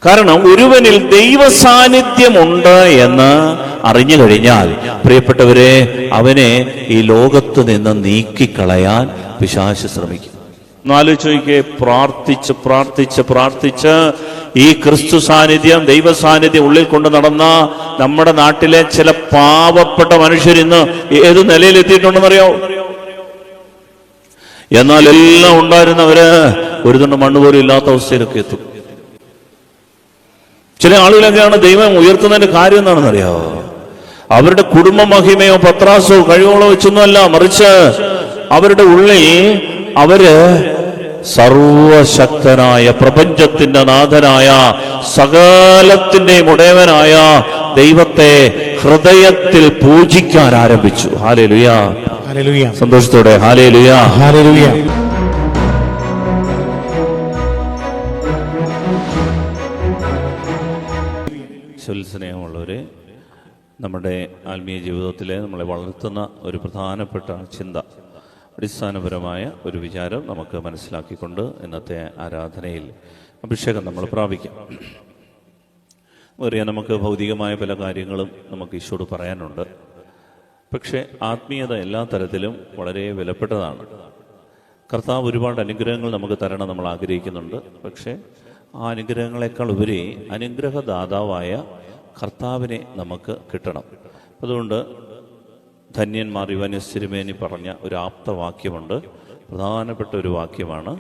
കാരണം ഒരുവനിൽ ദൈവ സാന്നിധ്യമുണ്ട് എന്ന് അറിഞ്ഞു കഴിഞ്ഞാൽ, പ്രിയപ്പെട്ടവരെ, അവനെ ഈ ലോകത്ത് നിന്ന് നീക്കിക്കളയാൻ പിശാച് ശ്രമിക്കും. ആലോചിച്ച് നോക്കിയേ, പ്രാർത്ഥിച്ച് പ്രാർത്ഥിച്ച് പ്രാർത്ഥിച്ച് ഈ ക്രിസ്തു സാന്നിധ്യം, ദൈവ സാന്നിധ്യം ഉള്ളിൽ കൊണ്ട് നടന്ന നമ്മുടെ നാട്ടിലെ ചില പാവപ്പെട്ട മനുഷ്യർ ഇന്ന് ഏത് നിലയിൽ എത്തിയിട്ടുണ്ടെന്നറിയോ? എന്നാൽ എല്ലാം ഉണ്ടായിരുന്നവര് ഒരു തുണ്ട് മണ്ണ് പോലും ഇല്ലാത്ത അവസ്ഥയിലൊക്കെ എത്തും. ചില ആളുകളൊക്കെയാണ് ദൈവം ഉയർത്തുന്നതിന്റെ കാര്യം എന്താണെന്ന് അറിയാമോ? അവരുടെ കുടുംബ മഹിമയോ പത്രാസോ കഴിവുകളോ വെച്ചൊന്നുമല്ല, മറിച്ച് അവരുടെ ഉള്ളിൽ അവര് സർവശക്തനായ, പ്രപഞ്ചത്തിന്റെ നാഥനായ, സകലത്തിന്റെയും ഉടയവനായ ദൈവത്തെ ഹൃദയത്തിൽ പൂജിക്കാൻ ആരംഭിച്ചു. Hallelujah, hallelujah. സന്തോഷത്തോടെ ഹല്ലേലൂയ, ഹല്ലേലൂയ. സ്നേഹമുള്ളവരെ, നമ്മുടെ ആത്മീയ ജീവിതത്തിലെ നമ്മളെ വളർത്തുന്ന ഒരു പ്രധാനപ്പെട്ട ചിന്ത, അടിസ്ഥാനപരമായ ഒരു വിചാരം നമുക്ക് മനസ്സിലാക്കിക്കൊണ്ട് ഇന്നത്തെ ആരാധനയിൽ അഭിഷേകം നമ്മൾ പ്രാപിക്കാം. അറിയാം, നമുക്ക് ഭൗതികമായ പല കാര്യങ്ങളും നമുക്ക് ഈശോട് പറയാനുണ്ട്. പക്ഷേ ആത്മീയത എല്ലാ തരത്തിലും വളരെ വിലപ്പെട്ടതാണ്. കർത്താവ് ഒരുപാട് അനുഗ്രഹങ്ങൾ നമുക്ക് തരണം നമ്മൾ ആഗ്രഹിക്കുന്നുണ്ട്. പക്ഷേ ആ അനുഗ്രഹങ്ങളെക്കാൾ ഉപരി അനുഗ്രഹദാതാവായ കർത്താവിനെ നമുക്ക് കിട്ടണം. അതുകൊണ്ട് ധന്യൻ മാർ യോഹന്നാൻ തിരുമേനി പറഞ്ഞ ഒരു ആപ്തവാക്യമുണ്ട്. പ്രധാനപ്പെട്ട ഒരു വാക്യമാണ്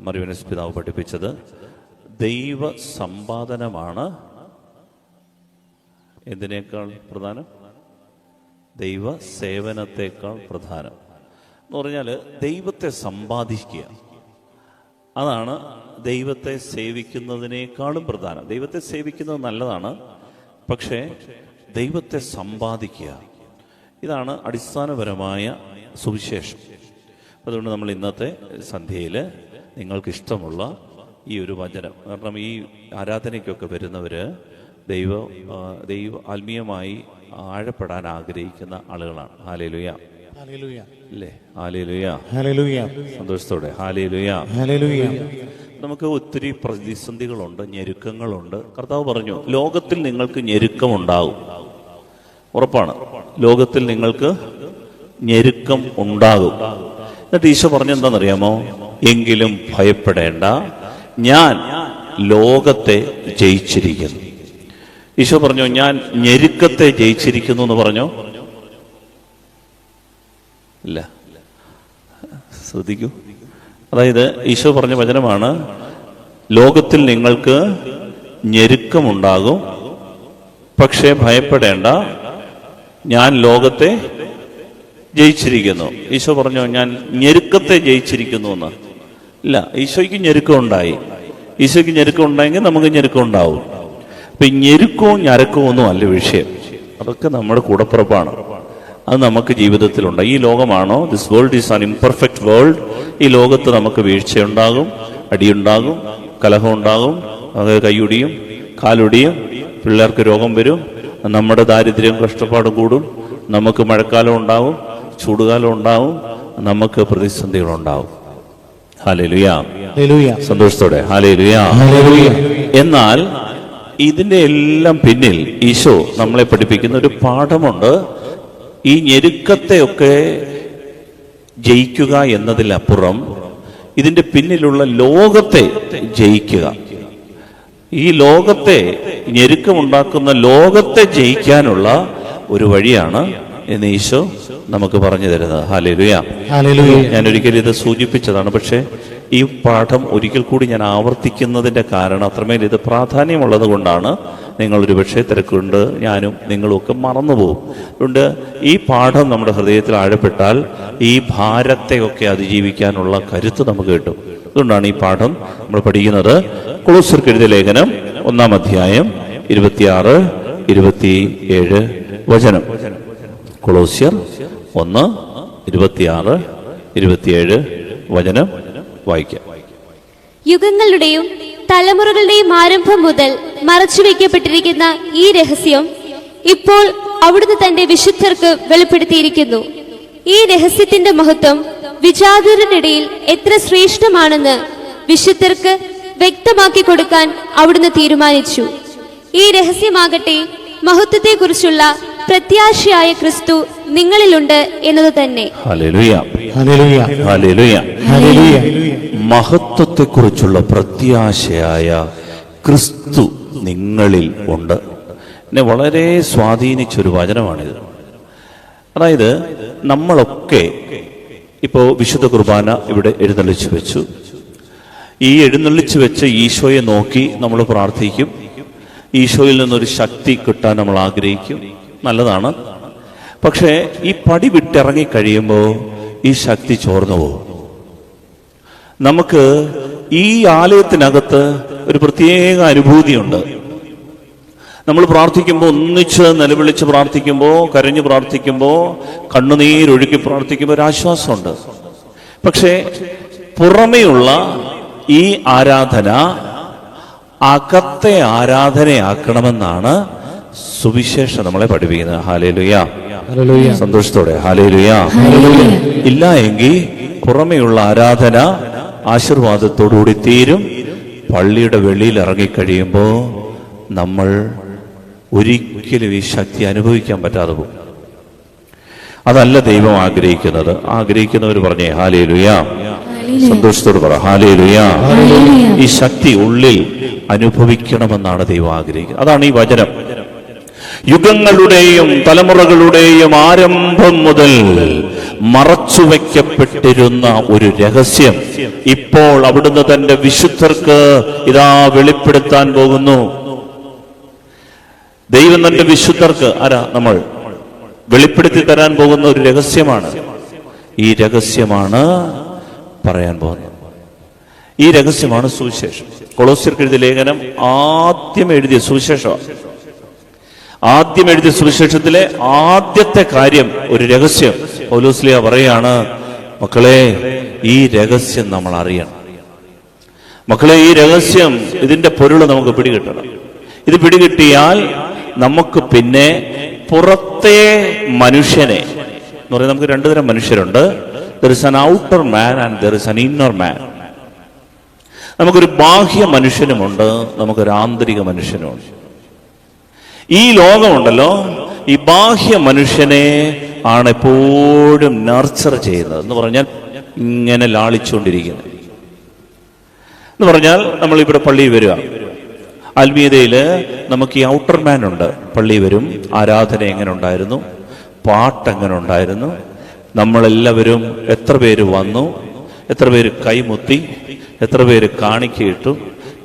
മാർ യോഹന്നാൻ പിതാവ് പഠിപ്പിച്ചത്. ദൈവ സമ്പാദനമാണ് എന്തിനേക്കാൾ പ്രധാനം? ദൈവ സേവനത്തെക്കാൾ പ്രധാനം എന്ന് പറഞ്ഞാൽ ദൈവത്തെ സമ്പാദിക്കുക, അതാണ് ദൈവത്തെ സേവിക്കുന്നതിനേക്കാളും പ്രധാനം. ദൈവത്തെ സേവിക്കുന്നത് നല്ലതാണ്, പക്ഷേ ദൈവത്തെ സമ്പാദിക്കുക, ഇതാണ് അടിസ്ഥാനപരമായ സുവിശേഷം. അതുകൊണ്ട് നമ്മൾ ഇന്നത്തെ സന്ധ്യയിൽ നിങ്ങൾക്കിഷ്ടമുള്ള ഈ ഒരു വചനം, കാരണം ഈ ആരാധനയ്ക്കൊക്കെ വരുന്നവർ ദൈവ ആത്മീയമായി ആഴപ്പെടാൻ ആഗ്രഹിക്കുന്ന ആളുകളാണ്. ഹല്ലേലൂയ, അല്ലേ? Hallelujah, hallelujah. സന്തോഷത്തോടെ ഹല്ലേലൂയ, ഹല്ലേലൂയ. നമുക്ക് ഒത്തിരി പ്രതിസന്ധികളുണ്ട്, ഞെരുക്കങ്ങളുണ്ട്. കർത്താവ് പറഞ്ഞു, ലോകത്തിൽ നിങ്ങൾക്ക് ഞെരുക്കമുണ്ടാകും. ഉറപ്പാണ്, ലോകത്തിൽ നിങ്ങൾക്ക് ഞെരുക്കം ഉണ്ടാകും. എന്നിട്ട് ഈശോ പറഞ്ഞെന്താണെന്നറിയാമോ? എങ്കിലും ഭയപ്പെടേണ്ട, ഞാൻ ലോകത്തെ ജയിച്ചിരിക്കുന്നു. ഈശോ പറഞ്ഞു, ഞാൻ ഞെരുക്കത്തെ ജയിച്ചിരിക്കുന്നു എന്ന് പറഞ്ഞോ? ഇല്ല, ശ്രദ്ധിക്കൂ. അതായത് ഈശോ പറഞ്ഞ വചനമാണ്, ലോകത്തിൽ നിങ്ങൾക്ക് ഞെരുക്കമുണ്ടാകും, പക്ഷേ ഭയപ്പെടേണ്ട, ഞാൻ ലോകത്തെ ജയിച്ചിരിക്കുന്നു. ഈശോ പറഞ്ഞു, ഞാൻ ഞെരുക്കത്തെ ജയിച്ചിരിക്കുന്നു എന്ന്. ഇല്ല, ഈശോയ്ക്ക് ഞെരുക്കം ഉണ്ടായി. ഈശോയ്ക്ക് ഞെരുക്കം ഉണ്ടായെങ്കിൽ നമുക്ക് ഞെരുക്കം ഉണ്ടാവും. അപ്പൊ ഈ ഞെരുക്കവും ഞരക്കവും ഒന്നും അല്ല വിഷയം, അതൊക്കെ നമ്മുടെ കൂടപ്പിറപ്പാണ്. അത് നമുക്ക് ജീവിതത്തിലുണ്ട്. ഈ ലോകമാണോ? This world is an imperfect world. ഈ ലോകത്ത് നമുക്ക് വീഴ്ചയുണ്ടാകും, അടിയുണ്ടാകും, കലഹം ഉണ്ടാകും, കൈയൊടിയും കാലൊടിയും, പിള്ളേർക്ക് രോഗം വരും, നമ്മുടെ ദാരിദ്ര്യം കഷ്ടപ്പാടും കൂടും, നമുക്ക് മഴക്കാലം ഉണ്ടാവും, ചൂടുകാലം ഉണ്ടാവും, നമുക്ക് പ്രതിസന്ധികളുണ്ടാവും. ഹല്ലേലൂയ, സന്തോഷത്തോടെ ഹല്ലേലൂയ, ഹല്ലേലൂയ. എന്നാൽ ഇതിന്റെ എല്ലാം പിന്നിൽ ഈശോ നമ്മളെ പഠിപ്പിക്കുന്ന ഒരു പാഠമുണ്ട്. ഈ ഞെരുക്കത്തെയൊക്കെ ജയിക്കുക എന്നതിലപ്പുറം ഇതിന്റെ പിന്നിലുള്ള ലോകത്തെ ജയിക്കുക, ഈ ലോകത്തെ ഞെരുക്കമുണ്ടാക്കുന്ന ലോകത്തെ ജയിക്കാനുള്ള ഒരു വഴിയാണ് എന്ന് ഈശോ നമുക്ക് പറഞ്ഞു തരുന്നത്. Hallelujah, hallelujah. ഞാൻ ഒരിക്കലും ഇത് സൂചിപ്പിച്ചതാണ്, പക്ഷേ ഈ പാഠം ഒരിക്കൽ കൂടി ഞാൻ ആവർത്തിക്കുന്നതിന്റെ കാരണം അത്രമേൽ ഇത് പ്രാധാന്യമുള്ളത് കൊണ്ടാണ്. നിങ്ങളൊരു പക്ഷേ തിരക്കുണ്ട്, ഞാനും നിങ്ങളും ഒക്കെ മറന്നുപോകും. അതുകൊണ്ട് ഈ പാഠം നമ്മുടെ ഹൃദയത്തിൽ ആഴപ്പെട്ടാൽ ഈ ഭാരത്തെയൊക്കെ അതിജീവിക്കാനുള്ള കരുത്ത് നമുക്ക് കിട്ടും. അതുകൊണ്ടാണ് ഈ പാഠം നമ്മൾ പഠിക്കുന്നത്. കൊളോസ്യർക്ക് എഴുതിയ ലേഖനം 1-ാം അധ്യായം 26-27 വചനം. കൊളോസ്യർ 1:26-27 വചനം വായിക്കാം. യുഗങ്ങളുടെയും തലമുറകളുടെയും ആരംഭം മുതൽ മറച്ചുവെക്കപ്പെട്ടിരിക്കുന്ന ഈ രഹസ്യം ഇപ്പോൾ അവിടുന്ന് തന്റെ വിശുദ്ധർക്ക് വെളിപ്പെടുത്തിയിരിക്കുന്നു. ഈ രഹസ്യത്തിന്റെ മഹത്വം വിജാതീയരുടെ ഇടയിൽ എത്ര ശ്രേഷ്ഠമാണെന്ന് വിശുദ്ധർക്ക് വ്യക്തമാക്കി കൊടുക്കാൻ അവിടുന്ന് തീരുമാനിച്ചു. ഈ രഹസ്യമാകട്ടെ മഹത്വത്തെക്കുറിച്ചുള്ള പ്രത്യാശയായ ക്രിസ്തു നിങ്ങളിലുണ്ട് എന്നത് തന്നെ. Hallelujah, hallelujah, hallelujah. ഹല്ലേലൂയ. മഹത്വത്തെക്കുറിച്ചുള്ള പ്രത്യാശയായ ക്രിസ്തു നിങ്ങളിൽ ഉണ്ട്. എന്നെ വളരെ സ്വാധീനിച്ചൊരു വചനമാണിത്. അതായത് നമ്മളൊക്കെ ഇപ്പോൾ വിശുദ്ധ കുർബാന ഇവിടെ എഴുന്നള്ളിച്ചു വെച്ചു. ഈ എഴുന്നള്ളിച്ചു വെച്ച് ഈശോയെ നോക്കി നമ്മൾ പ്രാർത്ഥിക്കും. ഈശോയിൽ നിന്നൊരു ശക്തി കിട്ടാൻ നമ്മൾ ആഗ്രഹിക്കും. നല്ലതാണ്. പക്ഷേ ഈ പടി വിട്ടിറങ്ങി കഴിയുമ്പോൾ ഈ ശക്തി ചോർന്നു പോകും. നമുക്ക് ഈ ആലയത്തിനകത്ത് ഒരു പ്രത്യേക അനുഭൂതിയുണ്ട്. നമ്മൾ പ്രാർത്ഥിക്കുമ്പോൾ, ഒന്നിച്ച് നിലവിളിച്ച് പ്രാർത്ഥിക്കുമ്പോൾ, കരഞ്ഞു പ്രാർത്ഥിക്കുമ്പോൾ, കണ്ണുനീരൊഴുക്കി പ്രാർത്ഥിക്കുമ്പോൾ ഒരു ആശ്വാസമുണ്ട്. പക്ഷേ പുറമെയുള്ള ഈ ആരാധന അകത്തെ ആരാധനയാക്കണമെന്നാണ് സുവിശേഷം നമ്മളെ പഠിപ്പിക്കുന്നത്. Hallelujah, hallelujah. സന്തോഷത്തോടെ ഹല്ലേലൂയ. ഇല്ല എങ്കിൽ പുറമെയുള്ള ആരാധന ആശീർവാദത്തോടുകൂടി തീരും. പള്ളിയുടെ വെളിയിൽ ഇറങ്ങിക്കഴിയുമ്പോൾ നമ്മൾ ഒരിക്കലും ഈ ശക്തി അനുഭവിക്കാൻ പറ്റാതെ പോകും. അതല്ല ദൈവം ആഗ്രഹിക്കുന്നത്. ആഗ്രഹിക്കുന്നവർ പറഞ്ഞേ ഹല്ലേലൂയ, സന്തോഷത്തോട് പറ ഹല്ലേലൂയ. ഈ ശക്തി ഉള്ളിൽ അനുഭവിക്കണമെന്നാണ് ദൈവം ആഗ്രഹിക്കുന്നത്. അതാണ് ഈ വചനം. യുഗങ്ങളുടെയും തലമുറകളുടെയും ആരംഭം മുതൽ മറച്ചുവെക്കപ്പെട്ടിരുന്ന ഒരു രഹസ്യം ഇപ്പോൾ അവിടുന്ന് തന്റെ വിശുദ്ധർക്ക് ഇതാ വെളിപ്പെടുത്താൻ പോകുന്നു. ദൈവം തന്റെ വിശുദ്ധർക്ക് നമ്മൾ വെളിപ്പെടുത്തി തരാൻ പോകുന്ന ഒരു രഹസ്യമാണ്. ഈ രഹസ്യമാണ് പറയാൻ പോകുന്നത്. ഈ രഹസ്യമാണ് സുവിശേഷം. കൊളോസ്യർക്ക് എഴുതിയ ലേഖനം ആദ്യം എഴുതിയ സുവിശേഷമാണ്. ആദ്യം എഴുതിയ സുവിശേഷത്തിലെ ആദ്യത്തെ കാര്യം ഒരു രഹസ്യം. പൗലോസ്ലീഹ പറയാണ്, മക്കളെ ഈ രഹസ്യം നമ്മൾ അറിയണം. മക്കളെ ഈ രഹസ്യം, ഇതിന്റെ പൊരുള് നമുക്ക് പിടികിട്ടണം. ഇത് പിടികിട്ടിയാൽ നമുക്ക് പിന്നെ പുറത്തെ മനുഷ്യനെ എന്ന് പറയുന്നത്, നമുക്ക് രണ്ടു തരം മനുഷ്യരുണ്ട്. there is an outer man and there is an inner man. നമുക്കൊരു ബാഹ്യ മനുഷ്യനുമുണ്ട്, നമുക്കൊരു ആന്തരിക മനുഷ്യനുമുണ്ട്. ഈ ലോകമുണ്ടല്ലോ, ഈ ബാഹ്യ മനുഷ്യനെ ആണ് എപ്പോഴും നർച്ചർ ചെയ്യുന്നത്. എന്ന് പറഞ്ഞാൽ ഇങ്ങനെ ലാളിച്ചുകൊണ്ടിരിക്കുന്നത്. എന്ന് പറഞ്ഞാൽ നമ്മൾ ഇവിടെ പള്ളിയിൽ വരിക, ആത്മീയതയിൽ നമുക്ക് ഈ ഔട്ടർ മാൻ ഉണ്ട്. പള്ളി വരും, ആരാധന എങ്ങനെ ഉണ്ടായിരുന്നു, പാട്ട് എങ്ങനെ ഉണ്ടായിരുന്നു, നമ്മളെല്ലാവരും എത്ര പേര് വന്നു, എത്ര പേര് കൈമുത്തി, എത്ര പേര് കാണിക്കയിട്ടു,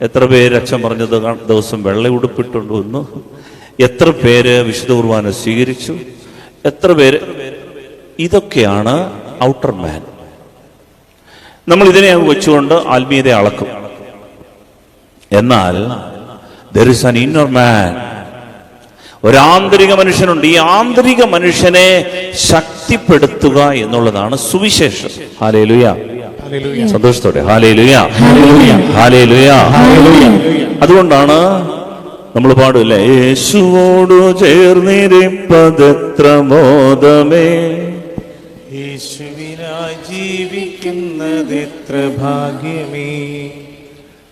എത്ര പേര് അച്ഛൻ പറഞ്ഞത് ദിവസം വെള്ള ഉടുപ്പിട്ടുകൊണ്ട് വന്നു, എത്ര പേര് വിശുദ്ധ കുർബാന സ്വീകരിച്ചു, എത്ര പേര്. ഇതൊക്കെയാണ് ഔട്ടർ മാൻ. നമ്മൾ ഇതിനെ വെച്ചുകൊണ്ട് ആത്മീയതയെ അളക്കും. എന്നാൽ there is an inner man. ഒരു ആന്തരിക മനുഷ്യനുണ്ട്. ഈ ആന്തരിക മനുഷ്യനെ ശക്തിപ്പെടുത്തുക എന്നുള്ളതാണ് സുവിശേഷം. ഹല്ലേലൂയ, സന്തോഷത്തോടെ ഹല്ലേലൂയ, ഹല്ലേലൂയ. അതുകൊണ്ടാണ് നമ്മൾ പാടില്ലേ, യേശുവോടു ചേർന്നിരിപ്പതെത്ര മോദമേ, യേശുവിനായി ജീവിക്കുന്നതെത്ര ഭാഗ്യമേ,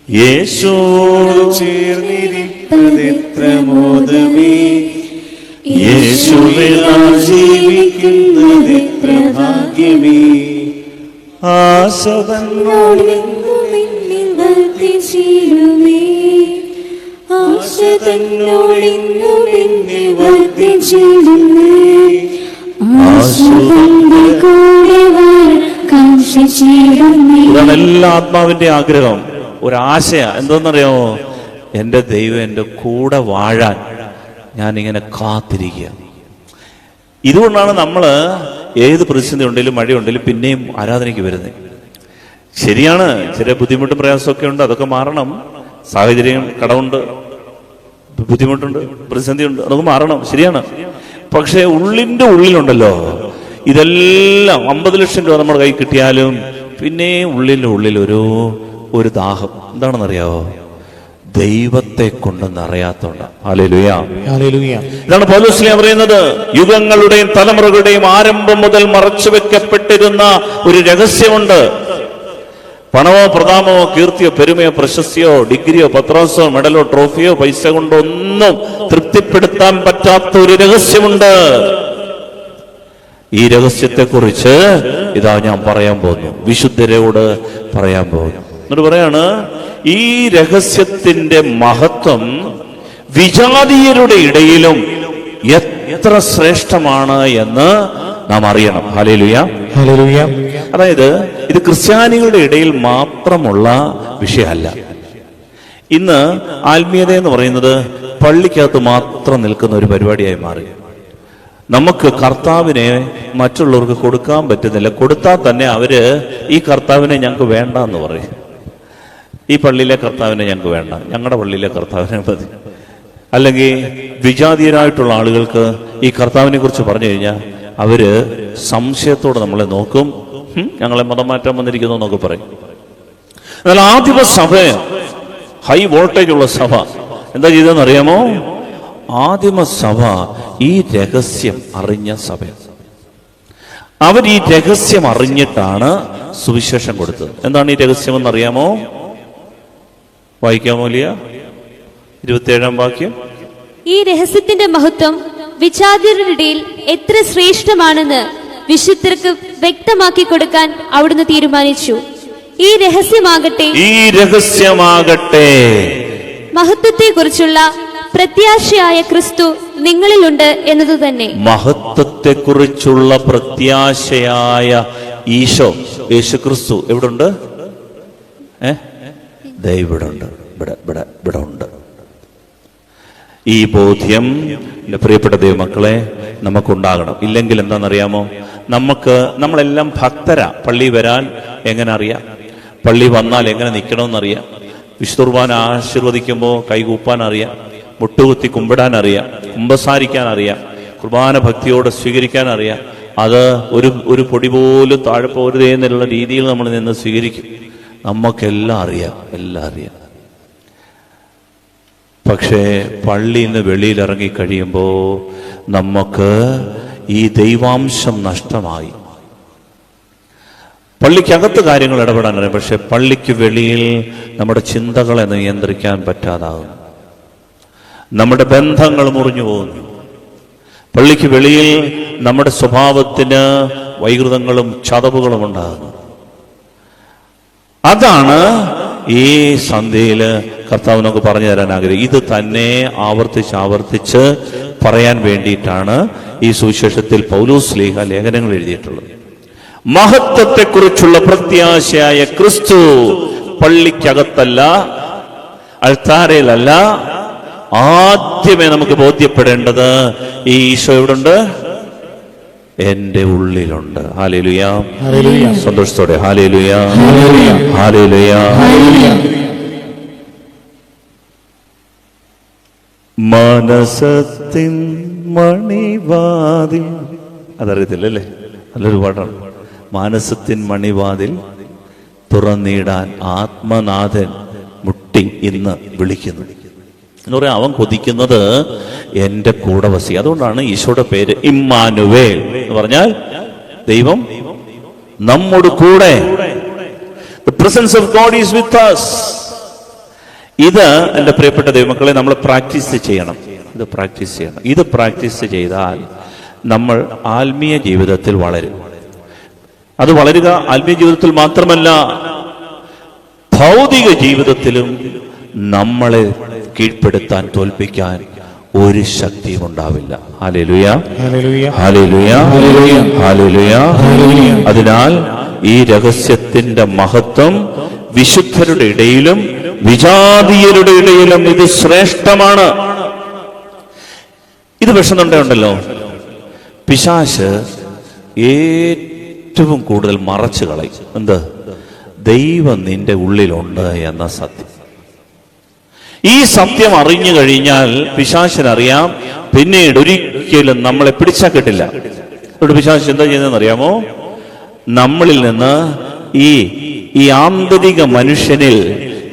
യേശുവോടു ചേർന്നിരിപ്പതെത്ര മോദമേ, യേശുവിനായി ജീവിക്കുന്നതെത്ര ഭാഗ്യമേ. ആശതന്നോട് ഇതാണ് എല്ലാ ആത്മാവിന്റെ ആഗ്രഹം. ഒരാശയ എന്തോന്നറിയാമോ, എൻ്റെ ദൈവം എൻ്റെ കൂടെ വാഴാൻ ഞാനിങ്ങനെ കാത്തിരിക്കുക. ഇതുകൊണ്ടാണ് നമ്മൾ ഏത് പ്രതിസന്ധി ഉണ്ടെങ്കിലും മഴയുണ്ടെങ്കിലും പിന്നെയും ആരാധനയ്ക്ക് വരുന്നത്. ശരിയാണ്, ചില ബുദ്ധിമുട്ടും പ്രയാസമൊക്കെ ഉണ്ട്, അതൊക്കെ മാറണം. സാഹചര്യം, കടമുണ്ട്, ബുദ്ധിമുട്ടുണ്ട്, പ്രതിസന്ധിയുണ്ട്, അതൊക്കെ മാറണം, ശരിയാണ്. പക്ഷെ ഉള്ളിന്റെ ഉള്ളിലുണ്ടല്ലോ, ഇതെല്ലാം 50 ലക്ഷം രൂപ നമ്മുടെ കൈ കിട്ടിയാലും പിന്നെ ഉള്ളിൽ ഒരു ദാഹം. എന്താണെന്നറിയാവോ, ദൈവത്തെ കൊണ്ടൊന്നും അറിയാത്തോണ്ട. Hallelujah, hallelujah. ഇതാണ് പൗലോസ് പറയുന്നത്. യുഗങ്ങളുടെയും തലമുറകളുടെയും ആരംഭം മുതൽ മറച്ചു വെക്കപ്പെട്ടിരുന്ന ഒരു രഹസ്യമുണ്ട്. പണമോ പ്രതാപമോ കീർത്തിയോ പെരുമയോ പ്രശസ്തിയോ ഡിഗ്രിയോ പത്രാസോ മെഡലോ ട്രോഫിയോ പൈസ കൊണ്ടോ ഒന്നും തൃപ്തിപ്പെടുത്താൻ പറ്റാത്ത ഒരു രഹസ്യമുണ്ട്. ഈ രഹസ്യത്തെക്കുറിച്ച് ഇതാ ഞാൻ പറയാൻ പോകുന്നു, വിശുദ്ധരോട് പറയാൻ പോകുന്നു. എന്നിട്ട് പറയാണ്, ഈ രഹസ്യത്തിന്റെ മഹത്വം വിജാതീയരുടെ ഇടയിലും എത്ര ശ്രേഷ്ഠമാണ് എന്ന് നാം അറിയണം. Hallelujah, hallelujah. അതായത് ഇത് ക്രിസ്ത്യാനികളുടെ ഇടയിൽ മാത്രമുള്ള വിഷയമല്ല. ഇന്ന് ആത്മീയത എന്ന് പറയുന്നത് പള്ളിക്കകത്ത് മാത്രം നിൽക്കുന്ന ഒരു പരിപാടിയായി മാറി. നമുക്ക് കർത്താവിനെ മറ്റുള്ളവർക്ക് കൊടുക്കാൻ പറ്റുന്നില്ല. കൊടുത്താൽ തന്നെ അവര് ഈ കർത്താവിനെ ഞങ്ങൾക്ക് വേണ്ട എന്ന് പറയും. ഈ പള്ളിയിലെ കർത്താവിനെ ഞങ്ങൾക്ക് വേണ്ട, ഞങ്ങളുടെ പള്ളിയിലെ കർത്താവിനെ മതി. അല്ലെങ്കിൽ വിജാതീയരായിട്ടുള്ള ആളുകൾക്ക് ഈ കർത്താവിനെ കുറിച്ച് പറഞ്ഞു കഴിഞ്ഞാൽ അവര് സംശയത്തോടെ നമ്മളെ നോക്കും, ഞങ്ങളെ മതം മാറ്റാൻ വന്നിരിക്കുന്നു എന്നൊക്കെ പറയും. എന്നാൽ ആദിമ സഭ, ഹൈ വോൾട്ടേജ് ഉള്ള സഭ എന്താ ചെയ്തതെന്ന് അറിയാമോ? ആദിമ സഭ ഈ രഹസ്യം അറിഞ്ഞ സഭ. അവർ ഈ രഹസ്യം അറിഞ്ഞിട്ടാണ് സുവിശേഷം കൊടുത്തത്. എന്താണ് ഈ രഹസ്യം എന്നറിയാമോ? വായിക്കാമോ? 27-ാം വാക്യം. ഈ രഹസ്യത്തിന്റെ മഹത്വം വിജാതീയരുടെ ഇടയിൽ എത്ര ശ്രേഷ്ഠമാണെന്ന് വിശുദ്ധർക്ക് വ്യക്തമാക്കി കൊടുക്കാൻ അവിടുന്ന് തീരുമാനിച്ചു. ഈ രഹസ്യമാകട്ടെ മഹത്വത്തെക്കുറിച്ചുള്ള പ്രത്യാശയായ ക്രിസ്തു നിങ്ങളിലുണ്ട് എന്നത് തന്നെ. മഹത്വത്തെക്കുറിച്ചുള്ള പ്രത്യാശയായ ഈശോ, യേശു ക്രിസ്തു എവിടുണ്ട്? ഇവിടുണ്ട്, ഇവിടെ ഉണ്ട്. ഈ ബോധ്യം എൻ്റെ പ്രിയപ്പെട്ട ദൈവമക്കളെ നമുക്കുണ്ടാകണം. ഇല്ലെങ്കിൽ എന്താണെന്നറിയാമോ? നമ്മളെല്ലാം ഭക്തരാ. പള്ളി വരാൻ എങ്ങനെ അറിയാം? പള്ളി വന്നാൽ എങ്ങനെ നിൽക്കണമെന്നറിയാം. വിശുദ്ധ കുർബാന ആശീർവദിക്കുമ്പോൾ കൈകൂപ്പാൻ അറിയാം, മുട്ടുകുത്തി കുമ്പിടാൻ അറിയാം, കുമ്പസാരിക്കാൻ അറിയാം, കുർബാന ഭക്തിയോടെ സ്വീകരിക്കാൻ അറിയാം. അത് ഒരു പൊടി പോലും താഴെ പോരുതേ എന്നുള്ള രീതിയിൽ നമ്മൾ നിന്ന് സ്വീകരിക്കും. നമുക്കെല്ലാം അറിയാം, എല്ലാം അറിയാം. പക്ഷേ പള്ളിയിൽ നിന്ന് വെളിയിലിറങ്ങി കഴിയുമ്പോൾ നമുക്ക് ഈ ദൈവാംശം നഷ്ടമായി. പള്ളിക്കകത്ത് കാര്യങ്ങൾ ഇടപെടാൻ അറിയാം, പക്ഷെ പള്ളിക്ക് വെളിയിൽ നമ്മുടെ ചിന്തകളെ നിയന്ത്രിക്കാൻ പറ്റാതാകുന്നു. നമ്മുടെ ബന്ധങ്ങൾ മുറിഞ്ഞു പോകുന്നു. പള്ളിക്ക് വെളിയിൽ നമ്മുടെ സ്വഭാവത്തിന് വൈകൃതങ്ങളും ചതവുകളും ഉണ്ടാകുന്നു. അതാണ് ഈ സന്ധ്യയില് കർത്താവ് നമുക്ക് പറഞ്ഞു തരാൻ ആഗ്രഹം. ഇത് തന്നെ ആവർത്തിച്ച് പറയാൻ വേണ്ടിയിട്ടാണ് ഈ സുവിശേഷത്തിൽ പൗലോസ് ശ്ലീഹ ലേഖനങ്ങൾ എഴുതിയിട്ടുള്ളത്. മഹത്വത്തെക്കുറിച്ചുള്ള പ്രത്യാശയായ ക്രിസ്തു പള്ളിക്കകത്തല്ല, അൾത്താരയിലല്ല. ആദ്യമേ നമുക്ക് ബോധ്യപ്പെടേണ്ടത് ഈ ഈശോ എവിടുണ്ട്? എന്റെ ഉള്ളിലുണ്ട്. ഹല്ലേലൂയ, സന്തോഷത്തോടെ ഹല്ലേലൂയ, ഹല്ലേലൂയ. മനസത്തിൻ മണിവാതിൽ, അതറിയത്തില്ലല്ലേ? നല്ലൊരു പാട്ടാണ്. മാനസത്തിൻ മണിവാതിൽ തുറന്നിടാൻ ആത്മനാഥൻ മുട്ടി ഇന്ന് വിളിക്കുന്നു എന്ന് പറയാം. അവൻ കൊതിക്കുന്നത് എന്റെ കൂടെ വസി. അതുകൊണ്ടാണ് ഈശോയുടെ പേര് ഇമ്മാനുവേൽ എന്ന് പറഞ്ഞാൽ ദൈവം നമ്മോട് കൂടെ. The presence of God is with us. ഇത് എന്റെ പ്രിയപ്പെട്ട ദൈവമക്കളെ നമ്മൾ പ്രാക്ടീസ് ചെയ്യണം. ഇത് പ്രാക്ടീസ് ചെയ്താൽ നമ്മൾ ആത്മീയ ജീവിതത്തിൽ വളരും. അത് വളരുക ആത്മീയ ജീവിതത്തിൽ മാത്രമല്ല, ഭൗതിക ജീവിതത്തിലും നമ്മളെ കീഴ്പ്പെടുത്താൻ, തോൽപ്പിക്കാൻ ഒരു ശക്തിയും ഉണ്ടാവില്ല. Hallelujah, hallelujah, hallelujah. അതിനാൽ ഈ രഹസ്യത്തിന്റെ മഹത്വം വിശുദ്ധരുടെ ഇടയിലും വിജാതീയരുടെ ഇടയിലും ഇത് ശ്രേഷ്ഠമാണ്. ഇത് വിഷന്നുണ്ടല്ലോ, പിശാച് ഏറ്റവും കൂടുതൽ മറച്ചു കളയും. എന്ത്? ദൈവം നിന്റെ ഉള്ളിലുണ്ട് എന്ന സത്യം. ഈ സത്യം അറിഞ്ഞു കഴിഞ്ഞാൽ പിശാചിനറിയാം പിന്നീട് ഒരിക്കലും നമ്മളെ പിടിച്ചാൽ കിട്ടില്ല. പിശാച് എന്താ ചെയ്യുന്നതെന്ന് അറിയാമോ? നമ്മളിൽ നിന്ന് ഈ ആന്തരിക മനുഷ്യനിൽ,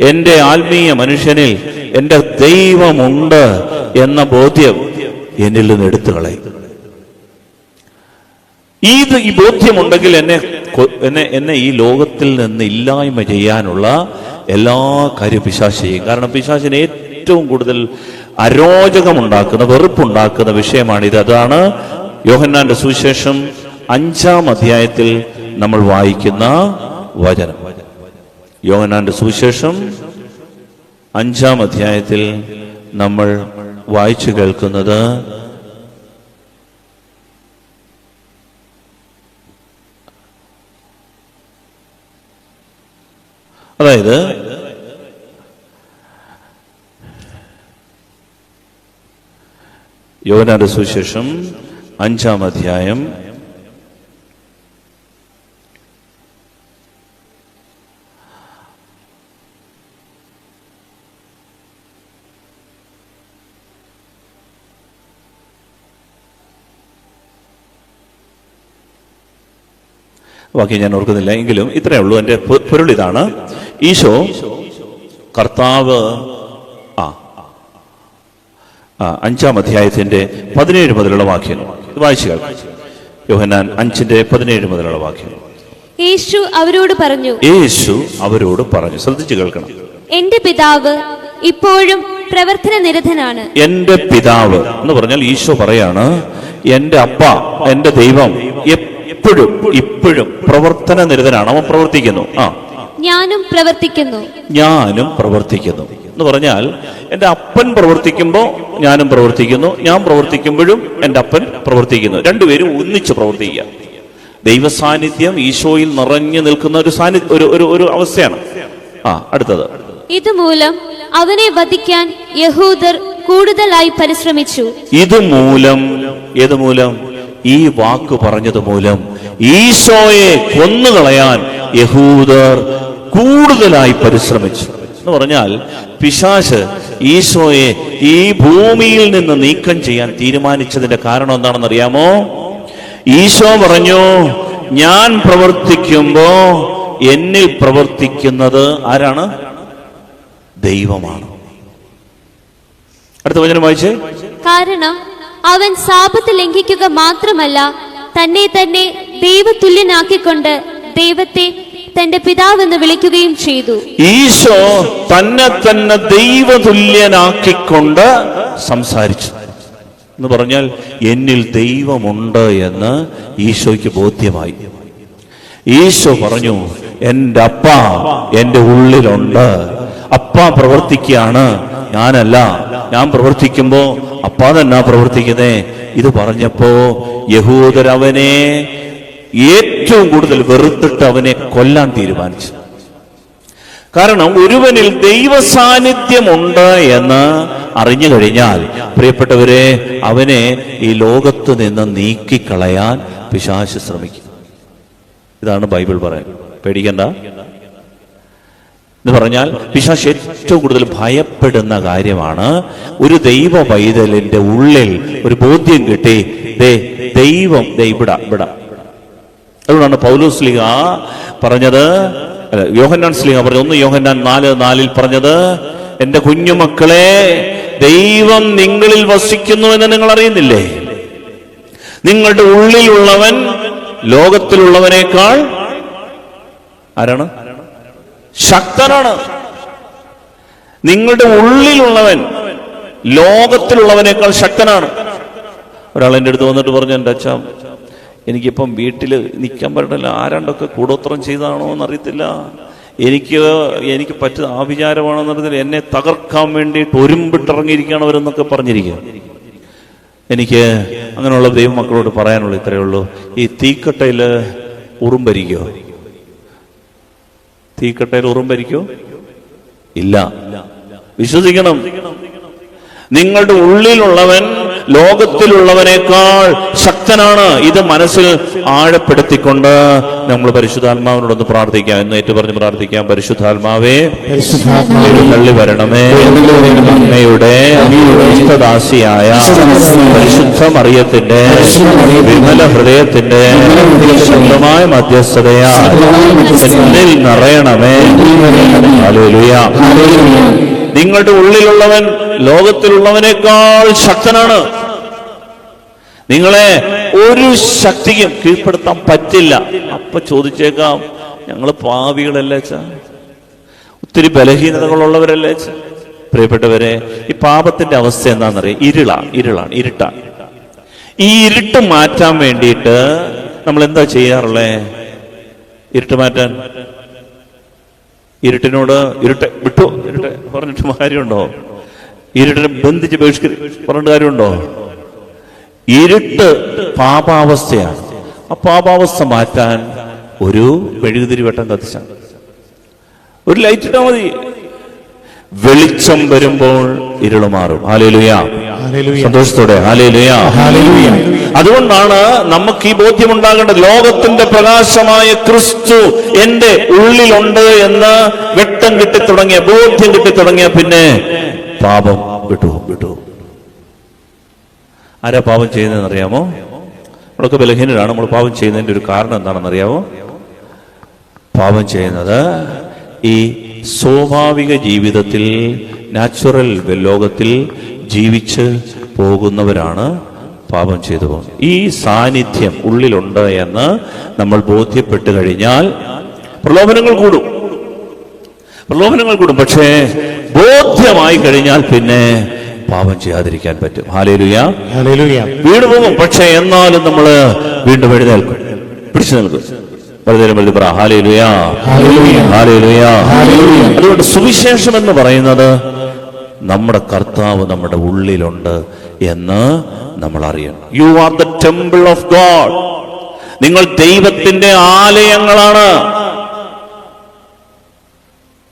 എന്റെ ആത്മീയ മനുഷ്യനിൽ എന്റെ ദൈവമുണ്ട് എന്ന ബോധ്യം എന്നിൽ നിന്ന് എടുത്തു കളയും. ഈ ബോധ്യമുണ്ടെങ്കിൽ എന്നെ എന്നെ ഈ ലോകത്തിൽ നിന്ന് ഇല്ലായ്മ ചെയ്യാനുള്ള എല്ലാ കാര്യവും പിശാച് ചെയ്യും. കാരണം പിശാചിന് ഏറ്റവും കൂടുതൽ അരോചകമുണ്ടാക്കുന്ന, വെറുപ്പുണ്ടാക്കുന്ന വിഷയമാണിത്. അതാണ് യോഹന്നാന്റെ സുവിശേഷം 5-ാം അധ്യായത്തിൽ നമ്മൾ വായിക്കുന്ന വചനം. യോഹന്നാന്റെ സുവിശേഷം 5-ാം അധ്യായത്തിൽ നമ്മൾ വായിച്ചു കേൾക്കുന്നത് അതായത് യോഹന്നാന്റെ സുവിശേഷം 5-ാം അധ്യായം ബാക്കി ഞാൻ ഓർക്കുന്നില്ല, എങ്കിലും ഇത്രയേ ഉള്ളൂ. എൻ്റെ പൊരുൾ ഇതാണ്. ഈശോ കർത്താവ് 5-ാം അധ്യായത്തിന്റെ 17 മുതലുള്ള വാക്യം വായിച്ചു കേൾക്കാം. യോഹന്നാൻ 5:17 മുതലുള്ള വാക്യം. യേശു അവരോട് പറഞ്ഞു, ശ്രദ്ധിച്ചു കേൾക്കണം. എന്റെ പിതാവ് ഇപ്പോഴും പ്രവർത്തന നിരതനാണ്. എന്റെ പിതാവ് എന്ന് പറഞ്ഞാൽ ഈശോ പറയാണ്, എന്റെ അപ്പ, എന്റെ ദൈവം ഇപ്പോഴും പ്രവർത്തന നിരതനാണ്. അവൻ പ്രവർത്തിക്കുന്നു. ഞാനും പ്രവർത്തിക്കുന്നു എന്ന് പറഞ്ഞാൽ എന്റെ അപ്പൻ പ്രവർത്തിക്കുമ്പോൾ ഞാനും പ്രവർത്തിക്കുന്നു, ഞാൻ പ്രവർത്തിക്കുമ്പോഴും എന്റെ അപ്പൻ പ്രവർത്തിക്കുന്നു. രണ്ടുപേരും ഒന്നിച്ച് പ്രവർത്തിക്കുക. ദൈവ സാന്നിധ്യം ഈശോയിൽ നിറഞ്ഞു നിൽക്കുന്ന ഒരു അവസ്ഥയാണ്. അടുത്തത്, ഇതുമൂലം അവനെ വധിക്കാൻ യഹൂദർ കൂടുതലായി പരിശ്രമിച്ചു. ഇതുമൂലം ഈ വാക്ക് പറഞ്ഞത് മൂലം ഈശോയെ കൊന്നുകളയാൻ യഹൂദർ കൂടുതലായി പരിശ്രമിച്ചു. എന്ന് പറഞ്ഞാൽ പിശാച് ഈശോയെ ഈ ഭൂമിയിൽ നിന്ന് നീക്കം ചെയ്യാൻ തീരുമാനിച്ചതിന്റെ കാരണം എന്താണെന്ന് അറിയാമോ? ഈശോ പറഞ്ഞു, ഞാൻ പ്രവർത്തിക്കുമ്പോ എന്നിൽ പ്രവർത്തിക്കുന്നത് ആരാണ്? ദൈവമാണ്. അടുത്ത വചനം വായിച്ചേ. കാരണം അവൻ സാബത്ത് ലംഘിക്കുക മാത്രമല്ല, തന്നെ ദൈവതുല്യനാക്കിക്കൊണ്ട് ദൈവത്തെ തന്റെ പിതാവെന്ന് വിളിക്കുകയും ചെയ്തു. ഈശോ തന്നെ ദൈവതുല്യനാക്കിക്കൊണ്ട് സംസാരിച്ചു എന്ന് പറഞ്ഞാൽ എന്നിൽ ദൈവമുണ്ട് എന്ന് ഈശോയ്ക്ക് ബോധ്യമായി. ഈശോ പറഞ്ഞു, എൻ്റെ അപ്പ എൻ്റെ ഉള്ളിലുണ്ട്. അപ്പ പ്രവർത്തിക്കുകയാണ്, ഞാനല്ല. ഞാൻ പ്രവർത്തിക്കുമ്പോ അപ്പ തന്നെ പ്രവർത്തിക്കുന്നേ. ഇത് പറഞ്ഞപ്പോ യഹൂദരവനെ ഏറ്റവും കൂടുതൽ വെറുത്തിട്ട് അവനെ കൊല്ലാൻ തീരുമാനിച്ചു. കാരണം ഒരുവനിൽ ദൈവ സാന്നിധ്യമുണ്ട് എന്ന് അറിഞ്ഞു കഴിഞ്ഞാൽ, പ്രിയപ്പെട്ടവരെ, അവനെ ഈ ലോകത്ത് നിന്ന് നീക്കിക്കളയാൻ പിശാച് ശ്രമിക്കും. ഇതാണ് ബൈബിൾ പറയുന്നത്. പേടിക്കണ്ട എന്ന് പറഞ്ഞാൽ പിശാച് ഏറ്റവും കൂടുതൽ ഭയപ്പെടുന്ന കാര്യമാണ് ഒരു ദൈവ പൈതലിന്റെ ഉള്ളിൽ ഒരു ബോധ്യം കിട്ടി, ദൈവം ഇവിടെ. അതുകൊണ്ടാണ് പൗലോസ് ശ്ലീഹ പറഞ്ഞത്, യോഹന്നാൻ ശ്ലീഹ പറഞ്ഞത്, 1 യോഹന്നാൻ 4:4 പറഞ്ഞത്, എന്റെ കുഞ്ഞുമക്കളെ, ദൈവം നിങ്ങളിൽ വസിക്കുന്നു എന്ന് നിങ്ങൾ അറിയുന്നില്ലേ? നിങ്ങളുടെ ഉള്ളിലുള്ളവൻ ലോകത്തിലുള്ളവനേക്കാൾ ആരാണ്? ശക്തനാണ്. നിങ്ങളുടെ ഉള്ളിലുള്ളവൻ ലോകത്തിലുള്ളവനേക്കാൾ ശക്തനാണ്. ഒരാൾ എൻ്റെ അടുത്ത് വന്നിട്ട് പറഞ്ഞു, എൻ്റെ അച്ഛാ, എനിക്കിപ്പം വീട്ടിൽ നിൽക്കാൻ പറ്റില്ല, ആരാണ്ടൊക്കെ കൂടോത്രം ചെയ്താണോ എന്നറിയത്തില്ല, എനിക്ക് പറ്റുന്ന ആഭിചാരമാണെന്ന് അറിയത്തില്ല, എന്നെ തകർക്കാൻ വേണ്ടിയിട്ട് ഒരുമ്പിട്ടിറങ്ങിയിരിക്കുകയാണ് അവരെന്നൊക്കെ പറഞ്ഞിരിക്കുക. എനിക്ക് അങ്ങനെയുള്ള ദൈവമക്കളോട് പറയാനുള്ളൂ ഇത്രയേ ഉള്ളൂ. ഈ തീക്കട്ടയിൽ ഉറുമ്പരിക്കോ? തീക്കട്ടയിൽ ഉറുമ്പരിക്കോ? ഇല്ല. വിശ്വസിക്കണം. നിങ്ങളുടെ ഉള്ളിലുള്ളവൻ ലോകത്തിലുള്ളവനേക്കാൾ ശക്തനാണ്. ഇത് മനസ്സിൽ ആഴപ്പെടുത്തിക്കൊണ്ട് നമ്മൾ പരിശുദ്ധാത്മാവിനോടൊന്ന് പ്രാർത്ഥിക്കാം. എന്ന് ഏറ്റുപറഞ്ഞ് പ്രാർത്ഥിക്കാം. പരിശുദ്ധാത്മാവേ, തള്ളി വരണമേ. അങ്ങയുടെ ഇഷ്ടദാസിയായ പരിശുദ്ധ മറിയത്തിന്റെ വിമല ഹൃദയത്തിന്റെ ശക്തമായ മധ്യസ്ഥതയാൽ എന്നിൽ നിറയണമേ. ഹല്ലേലൂയ. നിങ്ങളുടെ ഉള്ളിലുള്ളവൻ ലോകത്തിലുള്ളവനേക്കാൾ ശക്തനാണ്. നിങ്ങളെ ഒരു ശക്തിക്കും കീഴ്പ്പെടുത്താൻ പറ്റില്ല. അപ്പൊ ചോദിച്ചേക്കാം, ഞങ്ങൾ പാപികളല്ലേ അച്ഛാ, ഒത്തിരി ബലഹീനതകളുള്ളവരല്ലേ അച്ഛാ? പ്രിയപ്പെട്ടവരെ, ഈ പാപത്തിന്റെ അവസ്ഥ എന്താണെന്നറിയാം? ഇരുട്ടാണ്. ഈ ഇരുട്ട് മാറ്റാൻ വേണ്ടിയിട്ട് നമ്മൾ എന്താ ചെയ്യാറുള്ളേ? ഇരുട്ട് മാറ്റാൻ ഇരുട്ടിനോട് ഇരുട്ടെ പറഞ്ഞിട്ട് കാര്യമുണ്ടോ? ഇരുട്ടിനെ ബന്ധിച്ച് പറഞ്ഞിട്ട് കാര്യമുണ്ടോ? ഇരുട്ട് പാപാവസ്ഥയാണ്. ആ പാപാവസ്ഥ മാറ്റാൻ ഒരു മെഴുകുതിരി വെട്ടം കത്തിച്ചാൽ, ഒരു ലൈറ്റ് ഇട്ടാൽ മതി. വെളിച്ചം വരുമ്പോൾ ഇരുള് മാറും. ഹല്ലേലൂയ, സന്തോഷത്തോടെ ഹല്ലേലൂയ. അതുകൊണ്ടാണ് നമുക്ക് ഈ ബോധ്യം ഉണ്ടാകേണ്ടത്. ലോകത്തിന്റെ പ്രകാശമായ ക്രിസ്തു എന്റെ ഉള്ളിലുണ്ട് എന്ന് വെട്ടം കിട്ടിത്തുടങ്ങിയ, ബോധ്യം കിട്ടിത്തുടങ്ങിയ പിന്നെ പാപം വിട്ടു. ആരാ പാപം ചെയ്യുന്നതെന്ന് അറിയാമോ? നമ്മളൊക്കെ ബലഹീനരാണ്. നമ്മൾ പാപം ചെയ്യുന്നതിന്റെ ഒരു കാരണം എന്താണെന്ന് അറിയാമോ? പാപം ചെയ്യുന്നത് ഈ സ്വാഭാവിക ജീവിതത്തിൽ, നാച്ചുറൽ ലോകത്തിൽ ജീവിച്ച് പോകുന്നവരാണ് പാപം ചെയ്തു പോകുന്നത്. ഈ സാന്നിധ്യം ഉള്ളിലുണ്ട് എന്ന് നമ്മൾ ബോധ്യപ്പെട്ടു കഴിഞ്ഞാൽ പ്രലോഭനങ്ങൾ കൂടും. പക്ഷേ ബോധ്യമായി കഴിഞ്ഞാൽ പിന്നെ പാപം ചെയ്യാതിരിക്കാൻ പറ്റും. ഹല്ലേലൂയ. വീണ് പോകും, പക്ഷെ എന്നാലും നമ്മൾ വീണ്ടും എഴുന്നേൽക്കും, പിടിച്ചു നിൽക്കും. അതുകൊണ്ട് സുവിശേഷം എന്ന് പറയുന്നത് നമ്മുടെ കർത്താവ് നമ്മുടെ ഉള്ളിലുണ്ട് എന്ന് നമ്മൾ അറിയണം. You are the temple of God. നിങ്ങൾ ദൈവത്തിന്റെ ആലയങ്ങളാണ്.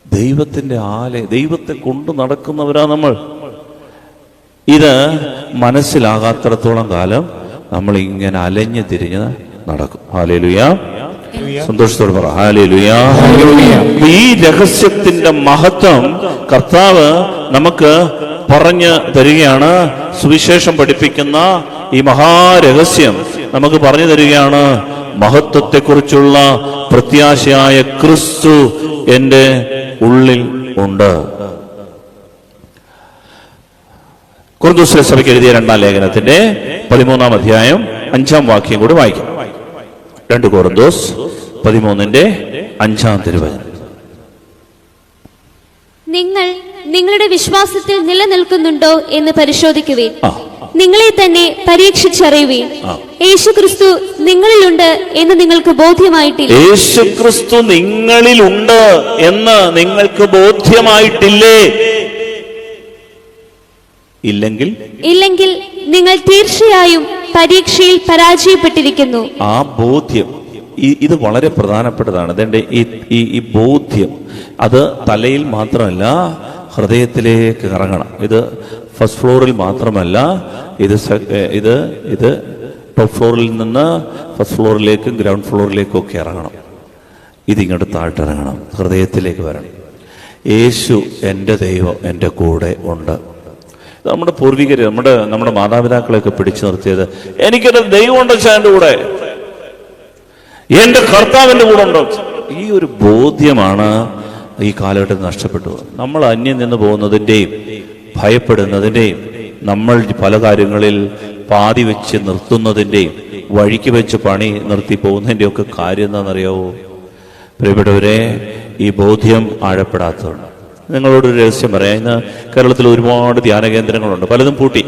ദൈവത്തിന്റെ ദൈവത്തെ കൊണ്ടു നടക്കുന്നവരാ നമ്മൾ. ഇത് മനസ്സിലാകാത്തിടത്തോളം കാലം നമ്മൾ ഇങ്ങനെ അലഞ്ഞു തിരിഞ്ഞ് നടക്കും. ഹല്ലേലൂയ, സന്തോഷത്തോടെ പറ ഹല്ലേലൂയ. ഈ രഹസ്യത്തിന്റെ മഹത്വം കർത്താവ് നമുക്ക് പറഞ്ഞു തരികയാണ്. സുവിശേഷം പഠിപ്പിക്കുന്ന ഈ മഹാരഹസ്യം നമുക്ക് പറഞ്ഞു തരികയാണ്. മഹത്വത്തെക്കുറിച്ചുള്ള പ്രത്യാശയായ ക്രിസ്തു എന്റെ ഉള്ളിൽ ഉണ്ട്. കൊരിന്ത്യർ സഭയ്ക്ക് എഴുതിയ 2-ാം ലേഖനത്തിന്റെ 13-ാം അധ്യായം 5-ാം വാക്യം കൂടി വായിക്കാം. 2 കൊരിന്ത്യർ 13-ന്റെ 5-ാം തിരുവചനം. നിങ്ങൾ നിങ്ങളുടെ വിശ്വാസത്തിൽ നിലനിൽക്കുന്നുണ്ടോ എന്ന് പരിശോധിക്കുവിൻ. നിങ്ങളെ തന്നെ പരീക്ഷിച്ചറിയുവിൻ. യേശുക്രിസ്തു നിങ്ങളിലുണ്ട് എന്ന് നിങ്ങൾക്ക് ബോധ്യമായിട്ടില്ല. യേശുക്രിസ്തു നിങ്ങളിലുണ്ട് എന്ന് നിങ്ങൾക്ക് ബോധ്യമായിട്ടില്ലേ? ഇല്ലെങ്കിൽ നിങ്ങൾ തീർച്ചയായും പരീക്ഷയിൽ പരാജയപ്പെട്ടിരിക്കുന്നു. ആ ബോധ്യം, ഇത് വളരെ പ്രധാനപ്പെട്ടതാണ്. അതിന്റെ ഈ ബോധ്യം അത് തലയിൽ മാത്രമല്ല, ഹൃദയത്തിലേക്ക് ഇറങ്ങണം. ഇത് ഫസ്റ്റ് ഫ്ലോറിൽ മാത്രമല്ല, ഇത് ടോപ്പ് ഫ്ലോറിൽ നിന്ന് ഫസ്റ്റ് ഫ്ലോറിലേക്കും ഗ്രൗണ്ട് ഫ്ലോറിലേക്കും ഒക്കെ ഇറങ്ങണം. ഇതിങ്ങോട്ട് താഴ്ത്തിറങ്ങണം, ഹൃദയത്തിലേക്ക് വരണം. യേശു എൻ്റെ ദൈവം എൻ്റെ കൂടെ ഉണ്ട്. നമ്മുടെ പൂർവികര്, നമ്മുടെ മാതാപിതാക്കളെയൊക്കെ പിടിച്ചു നിർത്തിയത്, എനിക്കൊരു ദൈവമുണ്ട് എൻ്റെ കൂടെ, എൻ്റെ കർത്താവിൻ്റെ കൂടെ ഉണ്ടോ, ഈ ഒരു ബോധ്യമാണ് ഈ കാലഘട്ടത്തിൽ നഷ്ടപ്പെട്ടു. നമ്മൾ അന്യം നിന്ന് പോകുന്നതിൻ്റെയും ഭയപ്പെടുന്നതിൻ്റെയും നമ്മൾ പല കാര്യങ്ങളിൽ പാതി വെച്ച് നിർത്തുന്നതിൻ്റെയും വഴിക്ക് വെച്ച് പണി നിർത്തി പോകുന്നതിൻ്റെ ഒക്കെ കാര്യം എന്താണെന്നറിയാവോ? പ്രിയപ്പെട്ടവരെ, ഈ ബോധ്യം ആഴപ്പെടാത്തതുണ്ട്. നിങ്ങളോടൊരു രഹസ്യം പറയാം. ഇന്ന് കേരളത്തിൽ ഒരുപാട് ധ്യാന കേന്ദ്രങ്ങളുണ്ട്, പലതും പൂട്ടി.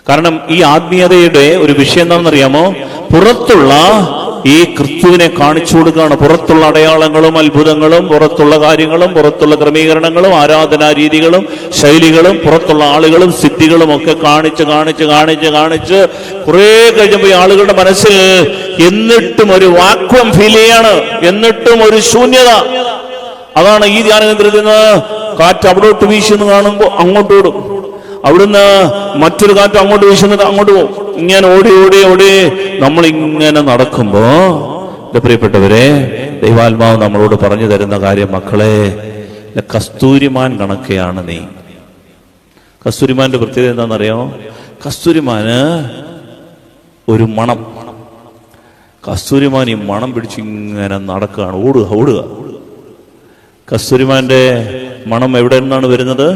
കാരണം ഈ ആത്മീയതയുടെ ഒരു വിഷയം എന്താണെന്നറിയാമോ? പുറത്തുള്ള ഈ ക്രിസ്തുവിനെ കാണിച്ചു കൊടുക്കുകയാണ്. പുറത്തുള്ള അടയാളങ്ങളും അത്ഭുതങ്ങളും, പുറത്തുള്ള കാര്യങ്ങളും, പുറത്തുള്ള ക്രമീകരണങ്ങളും, ആരാധനാ രീതികളും ശൈലികളും, പുറത്തുള്ള ആളുകളും സിദ്ധികളും ഒക്കെ കാണിച്ച് കുറെ കഴിഞ്ഞപ്പോൾ ഈ ആളുകളുടെ മനസ്സിൽ എന്നിട്ടും ഒരു വാക്വം ഫീൽ ചെയ്യാണ്, എന്നിട്ടും ഒരു ശൂന്യത. അതാണ് ഈ ധ്യാന കേന്ദ്രത്തിൽ നിന്ന് കാറ്റ് അവിടോട്ട് വീശുന്നു കാണുമ്പോൾ അങ്ങോട്ട് ഓടും, അവിടുന്ന് മറ്റൊരു കാറ്റ് അങ്ങോട്ട് വീശുന്നത് അങ്ങോട്ട് പോകും. ഇങ്ങനെ ഓടി നമ്മളിങ്ങനെ നടക്കുമ്പോ, എന്റെ പ്രിയപ്പെട്ടവരെ, ദൈവാത്മാവ് നമ്മളോട് പറഞ്ഞു തരുന്ന കാര്യം, മക്കളെ, കസ്തൂരിമാൻ കണക്കെയാണ് നീ. കസ്തൂരിമാന്റെ പ്രത്യേകത എന്താണെന്നറിയാമോ? കസ്തൂരിമാന് ഒരു മണം. കസ്തൂരിമാൻ ഈ മണം പിടിച്ചിങ്ങനെ നടക്കുകയാണ്, ഓടുക. കസ്തൂരിമാന്റെ മണം എവിടെ നിന്നാണ് വരുന്നത്?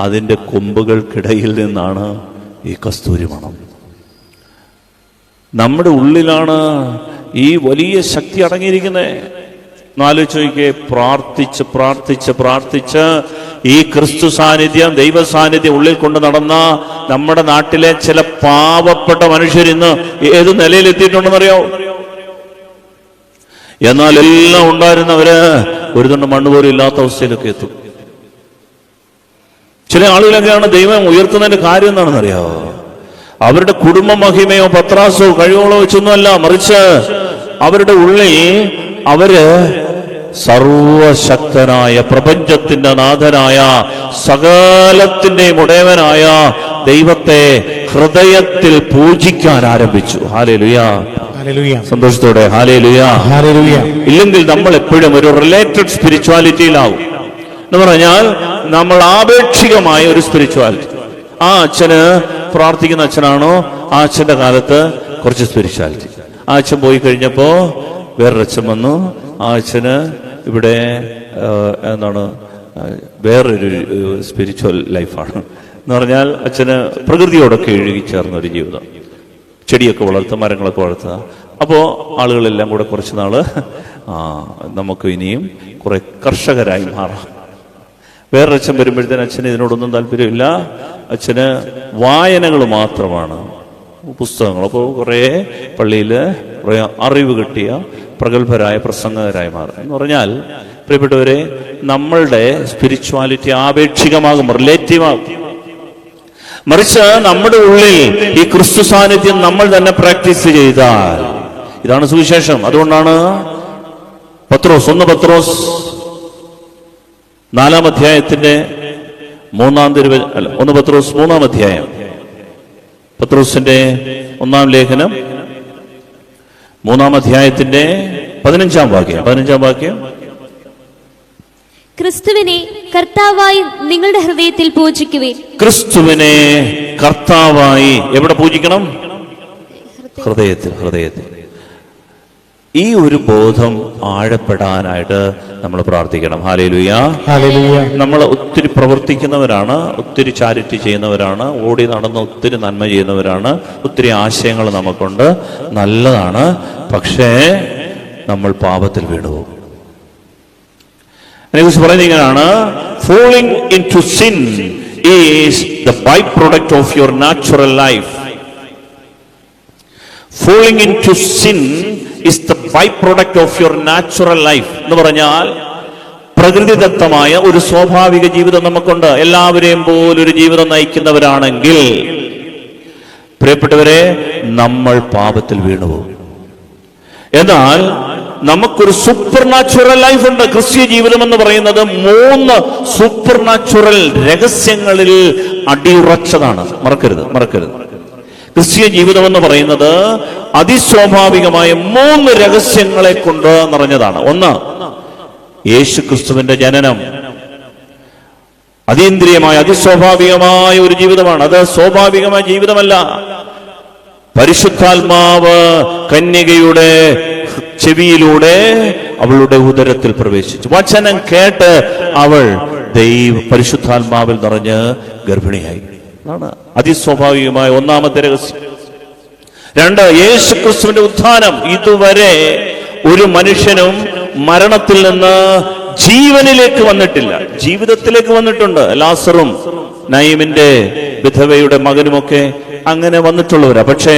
അതിൻ്റെ കൊമ്പുകൾക്കിടയിൽ നിന്നാണ് ഈ കസ്തൂരി മണം. നമ്മുടെ ഉള്ളിലാണ് ഈ വലിയ ശക്തി അടങ്ങിയിരിക്കുന്നത്. ആലോചിച്ച് നോക്കിയേ, പ്രാർത്ഥിച്ച് പ്രാർത്ഥിച്ച് പ്രാർത്ഥിച്ച് ഈ ക്രിസ്തു സാന്നിധ്യം, ദൈവ സാന്നിധ്യം ഉള്ളിൽ കൊണ്ട് നടന്ന നമ്മുടെ നാട്ടിലെ ചില പാവപ്പെട്ട മനുഷ്യർ ഇന്ന് ഏത് നിലയിലെത്തിയിട്ടുണ്ടെന്നറിയോ? എന്നാൽ എല്ലാം ഉണ്ടായിരുന്നവര് ഒരു തുണ്ട് മണ്ണ് പോലും ഇല്ലാത്ത അവസ്ഥയിലൊക്കെ എത്തും. ചില ആളുകളൊക്കെയാണ് ദൈവം ഉയർത്തുന്നതിന്റെ കാര്യം എന്താണെന്നറിയാവോ? അവരുടെ കുടുംബ മഹിമയോ പത്രാസോ കഴിവുകളോ വെച്ചൊന്നുമല്ല, മറിച്ച് അവരുടെ ഉള്ളിൽ അവര് സർവശക്തനായ, പ്രപഞ്ചത്തിന്റെ നാഥനായ, സകലത്തിന്റെയും ഉടയവനായ ദൈവത്തെ ഹൃദയത്തിൽ പൂജിക്കാൻ ആരംഭിച്ചു. ഹല്ലേലൂയ, സന്തോഷത്തോടെ ഹല്ലേലൂയ. ഇല്ലെങ്കിൽ നമ്മൾ എപ്പോഴും ഒരു റിലേറ്റഡ് സ്പിരിച്വാലിറ്റിയിലാവും. എന്ന് പറഞ്ഞാൽ നമ്മൾ ആപേക്ഷികമായ ഒരു സ്പിരിച്വാലിറ്റി. ആ അച്ഛന് പ്രാർത്ഥിക്കുന്ന അച്ഛനാണോ, ആ അച്ഛന്റെ കാലത്ത് കുറച്ച് സ്പിരിച്വാലിറ്റി. ആ അച്ഛൻ പോയി കഴിഞ്ഞപ്പോ വേറൊരു അച്ഛൻ വന്നു. ആ അച്ഛന് ഇവിടെ എന്താണ് വേറൊരു സ്പിരിച്വൽ ലൈഫാണ്. എന്ന് പറഞ്ഞാൽ അച്ഛന് പ്രകൃതിയോടൊക്കെ ഇഴുകിച്ചേർന്ന ഒരു ജീവിതം, ചെടിയൊക്കെ വളർത്തുക, മരങ്ങളൊക്കെ വളർത്തുക. അപ്പോൾ ആളുകളെല്ലാം കൂടെ കുറച്ച് നാള് നമുക്ക് ഇനിയും കുറെ കർഷകരായി മാറാം. വേറൊരച്ഛൻ വരുമ്പോഴത്തേന് അച്ഛന് ഇതിനോടൊന്നും താല്പര്യമില്ല. അച്ഛന് വായനകൾ മാത്രമാണ്, പുസ്തകങ്ങൾ. അപ്പോൾ കുറേ പള്ളിയിൽ കുറേ അറിവ് കിട്ടിയ പ്രഗത്ഭരായ പ്രസംഗകരായി മാറും. എന്ന് പറഞ്ഞാൽ പ്രിയപ്പെട്ടവരെ, നമ്മളുടെ സ്പിരിച്വാലിറ്റി ആപേക്ഷികമാകും, റിലേറ്റീവാകും. മറിച്ച് നമ്മുടെ ഉള്ളിൽ ഈ ക്രിസ്തു സാന്നിധ്യം നമ്മൾ തന്നെ പ്രാക്ടീസ് ചെയ്താൽ, ഇതാണ് സുവിശേഷം. അതുകൊണ്ടാണ് പത്രോസ് 1 പത്രോസ് 4 അധ്യായത്തിന്റെ 1 പത്രോസ് 3 അധ്യായം, പത്രോസിന്റെ 1 ലേഖനം 3 അധ്യായത്തിന്റെ 15 വാക്യം. ക്രിസ്തുവിനെ കർത്താവായി നിങ്ങളുടെ ഹൃദയത്തിൽ പൂജിക്കുവിൻ. ക്രിസ്തുവിനെ കർത്താവായി എവിടെ പൂജിക്കണം? ഹൃദയത്തിൽ. ഈ ഒരു ബോധം ആഴപ്പെടാനായിട്ട് നമ്മൾ പ്രാർത്ഥിക്കണം. ഹല്ലേലൂയ. നമ്മൾ ഒത്തിരി പ്രവർത്തിക്കുന്നവരാണ്, ഒത്തിരി ചാരിറ്റി ചെയ്യുന്നവരാണ്, ഓടി നടന്ന് ഒത്തിരി നന്മ ചെയ്യുന്നവരാണ്, ഒത്തിരി ആശയങ്ങൾ നമുക്കുണ്ട്, നല്ലതാണ്. പക്ഷേ നമ്മൾ പാപത്തിൽ വീണുപോകും. അതിനെക്കുറിച്ച് പറയുന്നത് ഇങ്ങനെയാണ്: falling into sin is the byproduct of your natural life. Falling into sin is the byproduct of your natural life. എന്ന് പറഞ്ഞാൽ പ്രകൃതിദത്തമായ ഒരു സ്വാഭാവിക ജീവിതം നമുക്കുണ്ട്. എല്ലാവരെയും പോലൊരു ജീവിതം നയിക്കുന്നവരാണെങ്കിൽ പ്രിയപ്പെട്ടവരെ, നമ്മൾ പാപത്തിൽ വീണുപോകും. എന്നാൽ നമുക്കൊരു സൂപ്പർ നാച്ചുറൽ ലൈഫ് ഉണ്ട്. ക്രിസ്തീയ ജീവിതം എന്ന് പറയുന്നത് 3 സൂപ്പർ നാച്ചുറൽ രഹസ്യങ്ങളിൽ അടിയുറച്ചതാണ്. മറക്കരുത്. ക്രിസ്തീയ ജീവിതം എന്ന് പറയുന്നത് അതിസ്വാഭാവികമായ 3 രഹസ്യങ്ങളെ കൊണ്ട് നിറഞ്ഞതാണ്. 1, യേശു ക്രിസ്തുവിന്റെ ജനനം. അതീന്ദ്രിയമായ അതിസ്വാഭാവികമായ ഒരു ജീവിതമാണ്. അത് സ്വാഭാവികമായ ജീവിതമല്ല. പരിശുദ്ധാത്മാവ് കന്യകയുടെ ചെവിയിലൂടെ അവളുടെ ഉദരത്തിൽ പ്രവേശിച്ചു. വചനം കേട്ട് അവൾ പരിശുദ്ധാത്മാവിൽ നിറഞ്ഞ് ഗർഭിണിയായി. അതാണ് അതിസ്വാഭാവികമായ 1ാമത്തെ രഹസ്യം. 2, യേശു ക്രിസ്തുവിന്റെ ഉത്ഥാനം. ഇതുവരെ ഒരു മനുഷ്യനും മരണത്തിൽ നിന്ന് ജീവനിലേക്ക് വന്നിട്ടില്ല, ജീവിതത്തിലേക്ക് വന്നിട്ടുണ്ട്. ലാസറും നയീമിന്റെ വിധവയുടെ മകനുമൊക്കെ അങ്ങനെ വന്നിട്ടുള്ളവരാ. പക്ഷേ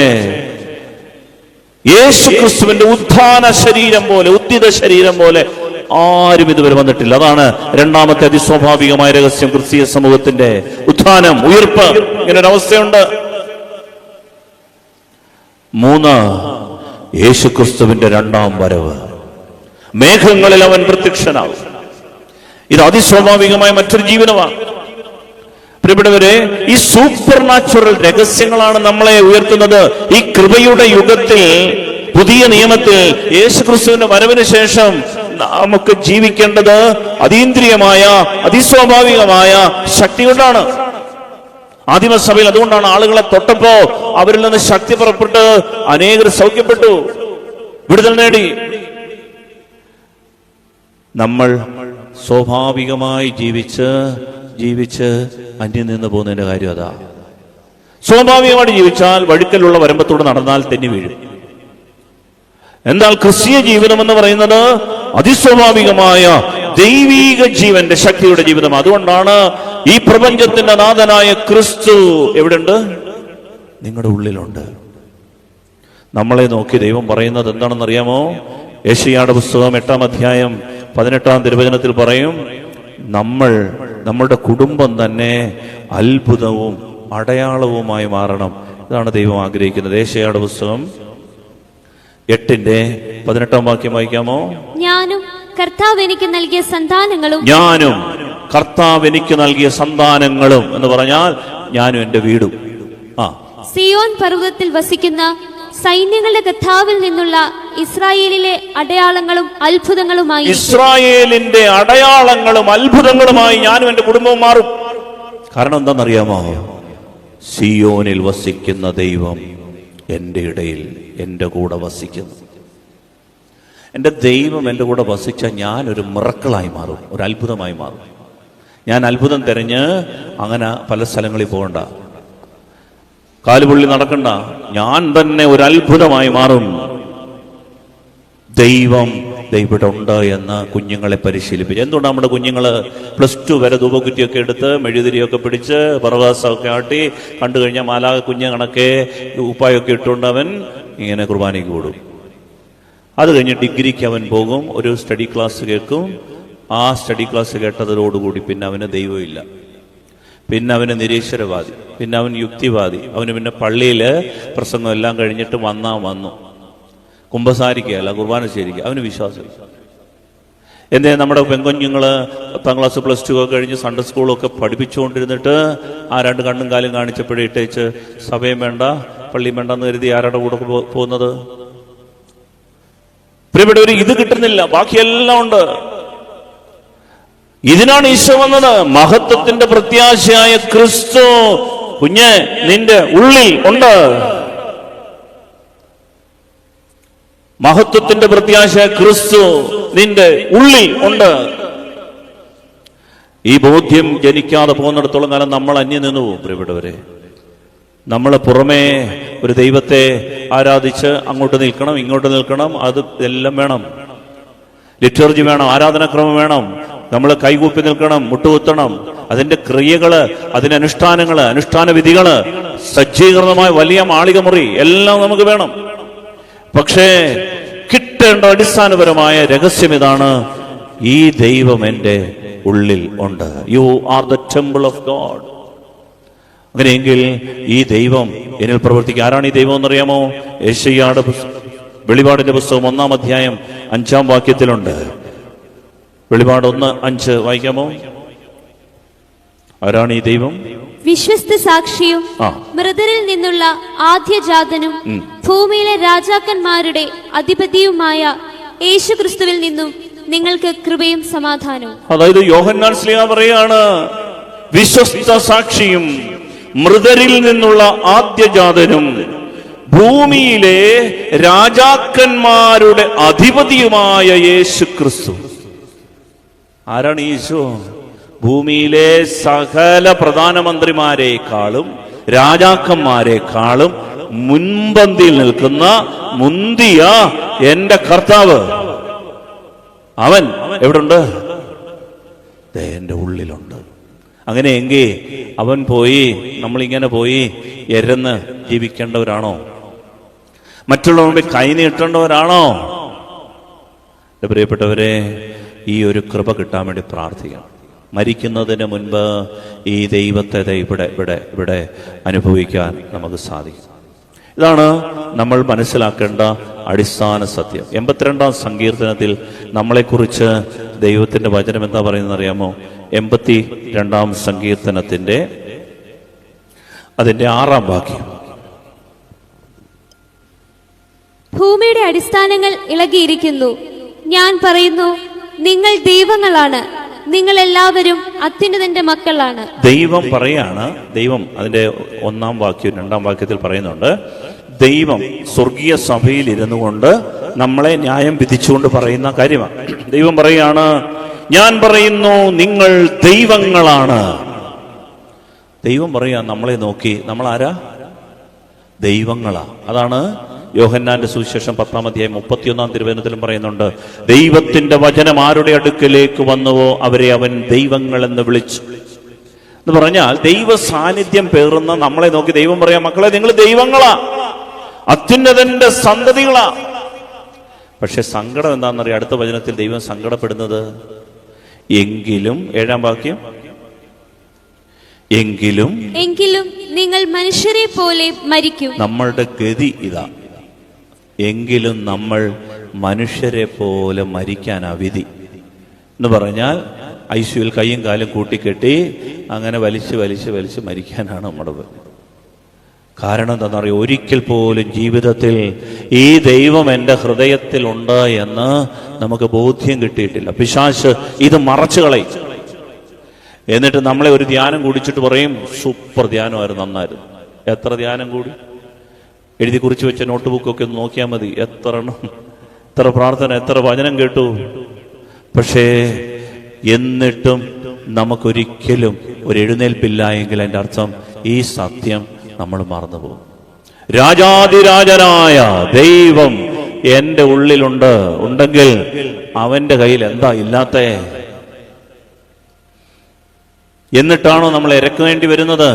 യേശു ക്രിസ്തുവിന്റെ ഉത്ഥാന ശരീരം പോലെ, ഉദ്ധിത ശരീരം പോലെ ആരും ഇതുവരെ വന്നിട്ടില്ല. അതാണ് 2ാമത്തെ അതിസ്വാഭാവികമായ രഹസ്യം, ക്രിസ്തീയ സമൂഹത്തിന്റെ ഉത്ഥാനം, ഉയർപ്പ്. ഇങ്ങനൊരവസ്ഥയുണ്ട്. 3, യേശു ക്രിസ്തുവിന്റെ 2ാം വരവ്. മേഘങ്ങളിൽ അവൻ പ്രത്യക്ഷനാവും. ഇത് അതിസ്വാഭാവികമായ മറ്റൊരു ജീവിതമാണ്. പ്രിയപ്പെട്ടവരെ, ഈ സൂപ്പർ നാച്ചുറൽ രഹസ്യങ്ങളാണ് നമ്മളെ ഉയർത്തുന്നത്. ഈ കൃപയുടെ യുഗത്തിൽ, പുതിയ നിയമത്തിൽ, യേശുക്രിസ്തുവിന്റെ വരവിന് ശേഷം നമുക്ക് ജീവിക്കേണ്ടത് അതീന്ദ്രിയമായ അതിസ്വാഭാവികമായ ശക്തി കൊണ്ടാണ്. ആദിമസഭയിൽ അതുകൊണ്ടാണ് ആളുകളെ തൊട്ടപ്പോ അവരിൽ നിന്ന് ശക്തി പുറപ്പെട്ട് അനേകർ സൗഖ്യപ്പെട്ടു, വിടുതൽ നേടി. നമ്മൾ സ്വാഭാവികമായി ജീവിച്ച് അന്യം നിന്ന് പോകുന്നതിന്റെ കാര്യം അതാ. സ്വാഭാവികമായിട്ട് ജീവിച്ചാൽ വഴുക്കലുള്ള വരമ്പത്തൂടെ നടന്നാൽ തെന്നി വീഴും. എന്നാൽ ക്രിസ്തീയ ജീവിതം എന്ന് പറയുന്നത് അതിസ്വാഭാവികമായ ദൈവീക ജീവന്റെ ശക്തിയുടെ ജീവിതം. അതുകൊണ്ടാണ് ഈ പ്രപഞ്ചത്തിന്റെ നാഥനായ ക്രിസ്തു എവിടെയുണ്ട്? നിങ്ങളുടെ ഉള്ളിലുണ്ട്. നമ്മളെ നോക്കി ദൈവം പറയുന്നത് എന്താണെന്ന് അറിയാമോ? യെശയ്യായുടെ പുസ്തകം 8-ാം അധ്യായം 18-ാം തിരുവചനത്തിൽ പറയും, നമ്മളുടെ കുടുംബം തന്നെ അത്ഭുതവും അടയാളവുമായി മാറണം. ഇതാണ് ദൈവം ആഗ്രഹിക്കുന്നത്. യെശയ്യായുടെ പുസ്തകം 8-ന്റെ-18-ാം വാക്യം വായിക്കാമോ? ഞാനും കർത്താവ് എനിക്ക് നൽകിയ സന്താനങ്ങളും എന്ന് പറഞ്ഞാൽ ഞാനും എന്റെ വീടും. സിയോൻ പർവ്വതത്തിൽ വസിക്കുന്ന സൈന്യങ്ങളുടെ കർത്താവിൽ നിന്നുള്ള ഇസ്രായേലിലെ അടയാളങ്ങളും അത്ഭുതങ്ങളുമായി, ഇസ്രായേലിന്റെ അടയാളങ്ങളും അത്ഭുതങ്ങളുമായി ഞാനും എന്റെ കുടുംബവും മാറും. കാരണം എന്താണെന്നറിയാമോ? സിയോനിൽ വസിക്കുന്ന ദൈവം എന്റെ ഇടയിൽ എന്റെ കൂടെ വസിക്കുന്നു. എന്റെ ദൈവം എന്റെ കൂടെ വസിച്ച ഞാനൊരു മിറക്കിളായി മാറും, ഒരു അത്ഭുതമായി മാറും. ഞാൻ അത്ഭുതം തിരഞ്ഞ് അങ്ങനെ പല സ്ഥലങ്ങളിൽ പോകണ്ട, കാലുപുള്ളി നടക്കണ്ട. ഞാൻ തന്നെ ഒരു അത്ഭുതമായി മാറും. ദൈവം ഇവിടെ ഉണ്ട് എന്ന് കുഞ്ഞുങ്ങളെ പരിശീലിപ്പിച്ചു. എന്തുകൊണ്ട് നമ്മുടെ കുഞ്ഞുങ്ങള് +2 വരെ ധൂപക്കുറ്റിയൊക്കെ എടുത്ത് മെഴുതിരിയൊക്കെ പിടിച്ച് പർവാസമൊക്കെ ആട്ടി കണ്ടു കഴിഞ്ഞാൽ മാലാക കുഞ്ഞ് കണക്കെ ഉപ്പായൊക്കെ ഇട്ടുകൊണ്ട് അവൻ ഇങ്ങനെ കുർബാനയ്ക്ക് കൂടും. അത് കഴിഞ്ഞ് ഡിഗ്രിക്ക് അവൻ പോകും, ഒരു സ്റ്റഡി ക്ലാസ് കേൾക്കും. ആ സ്റ്റഡി ക്ലാസ് കേട്ടതോടുകൂടി പിന്നെ അവന് ദൈവമില്ല, പിന്നെ അവന് നിരീശ്വരവാദി, പിന്നെ അവൻ യുക്തിവാദി. അവന് പിന്നെ പള്ളിയിൽ പ്രസംഗം എല്ലാം കഴിഞ്ഞിട്ട് വന്നു കുമ്പസാരിക്കുകയല്ല, കുർബാന ശരിക്കുക, അവന് വിശ്വാസം. എന്തേ നമ്മുടെ പെൺകുഞ്ഞുങ്ങൾ 10ാം ക്ലാസ് +2 ഒക്കെ കഴിഞ്ഞ് സൺഡേ സ്കൂളൊക്കെ പഠിപ്പിച്ചുകൊണ്ടിരുന്നിട്ട് ആ 2 കണ്ണും കാലും കാണിച്ചപ്പോഴേ ഇട്ടേച്ച് സഭയും വേണ്ട പള്ളിയും വേണ്ടെന്ന് കരുതി ആരുടെ കൂടെ പോകുന്നത്? പ്രിയപ്പെട്ടവര്, ഇത് കിട്ടുന്നില്ല, ബാക്കിയെല്ലാം ഉണ്ട്. ഇതിനാണ് ഈശോ വന്നത്. മഹത്വത്തിന്റെ പ്രത്യാശയായ ക്രിസ്തു കുഞ്ഞ് നിന്റെ ഉള്ളിൽ ഉണ്ട്. മഹത്വത്തിന്റെ പ്രത്യാശയായ ക്രിസ്തു നിന്റെ ഉള്ളിൽ ഉണ്ട്. ഈ ബോധ്യം ജനിക്കാതെ പോകുന്നിടത്തോളം കാലം നമ്മൾ അന്യം നിന്നു പോകും. പ്രിയപ്പെട്ടവരെ, നമ്മൾ പുറമേ ഒരു ദൈവത്തെ ആരാധിച്ച് അങ്ങോട്ട് നിൽക്കണം, ഇങ്ങോട്ട് നിൽക്കണം, അത് എല്ലാം വേണം. ലിറ്റർജി വേണം, ആരാധനാക്രമം വേണം, നമ്മൾ കൈകൂപ്പി നിൽക്കണം, മുട്ടുകുത്തണം. അതിന്റെ ക്രിയകള്, അതിന്റെ അനുഷ്ഠാനങ്ങള്, അനുഷ്ഠാന വിധികള്, സജ്ജീകരണമായ വലിയ മാളിക മുറി എല്ലാം നമുക്ക് വേണം. പക്ഷേ കിട്ടേണ്ട അടിസ്ഥാനപരമായ രഹസ്യം ഇതാണ്: ഈ ദൈവം എന്റെ ഉള്ളിൽ ഉണ്ട്. You are the temple of God. അങ്ങനെയെങ്കിൽ ഈ ദൈവം എന്നിൽ പ്രവർത്തിക്കുക. ആരാണ് ഈ ദൈവം എന്നറിയാമോ? യെശയ്യായുടെ വെളിപാടിന്റെ പുസ്തകം 1-ാം അധ്യായം 5-ാം വാക്യത്തിലുണ്ട്. വെളിപാട് 1:5 വായിക്കാമോ? ആരാണ് ഈ ദൈവം? വിശ്വസ്ത സാക്ഷിയും മൃതരിൽ നിന്നുള്ള ആദ്യജാതനും ഭൂമിയിലെ രാജാക്കന്മാരുടെ അധിപതിയുമായ യേശുക്രിസ്തുവിൽ നിന്നും നിങ്ങൾക്ക് കൃപയും സമാധാനവും. അതായത് യോഹന്നാൻ ശ്ലീഹ പറയാണ്, വിശ്വസ്ത സാക്ഷിയും മൃതരിൽ നിന്നുള്ള ആദ്യജാതനും ഭൂമിയിലെ രാജാക്കന്മാരുടെ അധിപതിയുമായ യേശുക്രിസ്തു. ആരാണ് യേശു? ഭൂമിയിലെ സകല പ്രധാനമന്ത്രിമാരെക്കാളും രാജാക്കന്മാരെക്കാളും മുൻപന്തിയിൽ നിൽക്കുന്ന മുന്തിയ എന്റെ കർത്താവ്. അവൻ എവിടുണ്ട്? എന്റെ ഉള്ളിലുണ്ട്. അങ്ങനെയെങ്കിൽ അവൻ പോയി നമ്മളിങ്ങനെ പോയി എരന്ന് ജീവിക്കേണ്ടവരാണോ? മറ്റുള്ളവരുടെ കൈ നീട്ടേണ്ടവരാണോ? പ്രിയപ്പെട്ടവരെ, ഈ ഒരു കൃപ കിട്ടാൻ വേണ്ടി പ്രാർത്ഥിക്കണം. മരിക്കുന്നതിന് മുൻപ് ഈ ദൈവത്തെ ഇവിടെ അനുഭവിക്കാൻ നമുക്ക് സാധിക്കും. ഇതാണ് നമ്മൾ മനസ്സിലാക്കേണ്ട അടിസ്ഥാന സത്യം. 82-ാം സങ്കീർത്തനത്തിൽ നമ്മളെക്കുറിച്ച് ദൈവത്തിന്റെ വചനം എന്താ പറയുന്നത് അറിയാമോ? 82-ാം സങ്കീർത്തനത്തിന്റെ അതിന്റെ 6-ാം വാക്യം. ഭൂമിയുടെ അടിസ്ഥാനങ്ങൾ ഇളകിയിരിക്കുന്നു. ഞാൻ പറയുന്നു, നിങ്ങൾ ദൈവങ്ങളാണ്, നിങ്ങൾ എല്ലാവരും അത്യുന്നതന്റെ മക്കളാണ്. ദൈവം പറയാണ്. ദൈവം അതിന്റെ 1-ാം വാക്യം 2-ാം വാക്യത്തിൽ പറയുന്നുണ്ട്, ദൈവം സ്വർഗീയ സഭയിൽ ഇരുന്നു കൊണ്ട് നമ്മളെ ന്യായം വിധിച്ചുകൊണ്ട് പറയുന്ന കാര്യമാണ്. ദൈവം പറയാണ്, ഞാൻ പറയുന്നു നിങ്ങൾ ദൈവങ്ങളാണ്. ദൈവം പറയാ നമ്മളെ നോക്കി, നമ്മൾ ആരാ? ദൈവങ്ങളാ. അതാണ് യോഹന്നാന്റെ സുവിശേഷം 10-ാം അധ്യായം 31-ാം തിരുവചനത്തിലും പറയുന്നുണ്ട്, ദൈവത്തിന്റെ വചനം ആരുടെ അടുക്കലേക്ക് വന്നുവോ അവരെ അവൻ ദൈവങ്ങൾ എന്ന് വിളിച്ചു. എന്ന് പറഞ്ഞാൽ ദൈവ സാന്നിധ്യം പേറുന്ന നമ്മളെ നോക്കി ദൈവം പറയാം, മക്കളെ നിങ്ങൾ ദൈവങ്ങളാ, അത്യുന്നതന്റെ സന്തതികളാ. പക്ഷെ സങ്കടം എന്താണെന്നറിയാം, അടുത്ത വചനത്തിൽ ദൈവം സങ്കടപ്പെടുന്നത് എങ്കിലും, 7-ാം വാക്യം, എങ്കിലും നിങ്ങൾ മനുഷ്യരെ പോലെ മരിക്കും. നമ്മളുടെ ഗതി ഇതാ, എങ്കിലും നമ്മൾ മനുഷ്യരെ പോലെ മരിക്കാനാ വിധി. എന്ന് പറഞ്ഞാൽ ഐസിയുവിൽ കൈയും കാലും കൂട്ടിക്കെട്ടി അങ്ങനെ വലിച്ച് വലിച്ച് വലിച്ച് മരിക്കാനാണ് നമ്മുടെ വിധി. കാരണം എന്താണെന്നറിയോ, ഒരിക്കൽ പോലും ജീവിതത്തിൽ ഈ ദൈവം എൻ്റെ ഹൃദയത്തിലുണ്ട് എന്ന് നമുക്ക് ബോധ്യം കിട്ടിയിട്ടില്ല. പിശാച് ഇത് മറച്ചു കളയും. എന്നിട്ട് നമ്മളെ ഒരു ധ്യാനം കൂടിച്ചിട്ട് പറയും, സൂപ്പർ ധ്യാനമായിരുന്നു, നന്നായിരുന്നു. എത്ര ധ്യാനം കൂടി? എഴുതി കുറിച്ച് വെച്ച നോട്ട് ബുക്കൊക്കെ ഒന്ന് നോക്കിയാൽ മതി, എത്ര പ്രാർത്ഥന, എത്ര വചനം കേട്ടു. പക്ഷേ എന്നിട്ടും നമുക്കൊരിക്കലും ഒരു എഴുന്നേൽപ്പില്ല എങ്കിൽ എൻ്റെ അർത്ഥം ഈ സത്യം നമ്മൾ മറന്നുപോകും. രാജാതിരാജനായ ദൈവം എൻ്റെ ഉണ്ടെങ്കിൽ അവന്റെ കയ്യിൽ എന്താ ഇല്ലാത്തേ? എന്നിട്ടാണോ നമ്മൾ ഇരക്കേണ്ടി വരുന്നത്?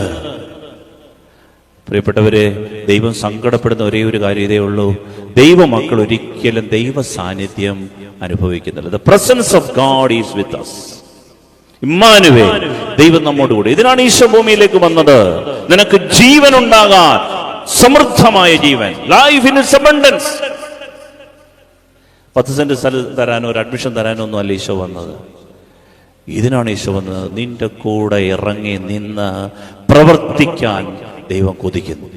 പ്രിയപ്പെട്ടവരെ, ദൈവം സങ്കടപ്പെടുന്ന ഒരേ ഒരു കാര്യം ഇതേ ഉള്ളൂ, ദൈവമക്കൾ ഒരിക്കലും ദൈവ സാന്നിധ്യം അനുഭവിക്കുന്നില്ല. The presence of God is with us. Immanuel, ദൈവം നമ്മോട് കൂടെ. ഇതിനാണ് ഈശോ ഭൂമിയിലേക്ക് വന്നത്, നിനക്ക് ജീവൻ ഉണ്ടാകാൻ, സമൃദ്ധമായ ജീവൻ, life in its abundance. 10 cent സ്ഥലം തരാനോ ഒരു അഡ്മിഷൻ തരാനോ ഒന്നും അല്ല ഈശോ വന്നത്. ഇതിനാണ് ഈശോ വന്നത്, നിന്റെ കൂടെ ഇറങ്ങി നിന്ന് പ്രവർത്തിക്കാൻ ദൈവം കൊതിക്കുന്നു.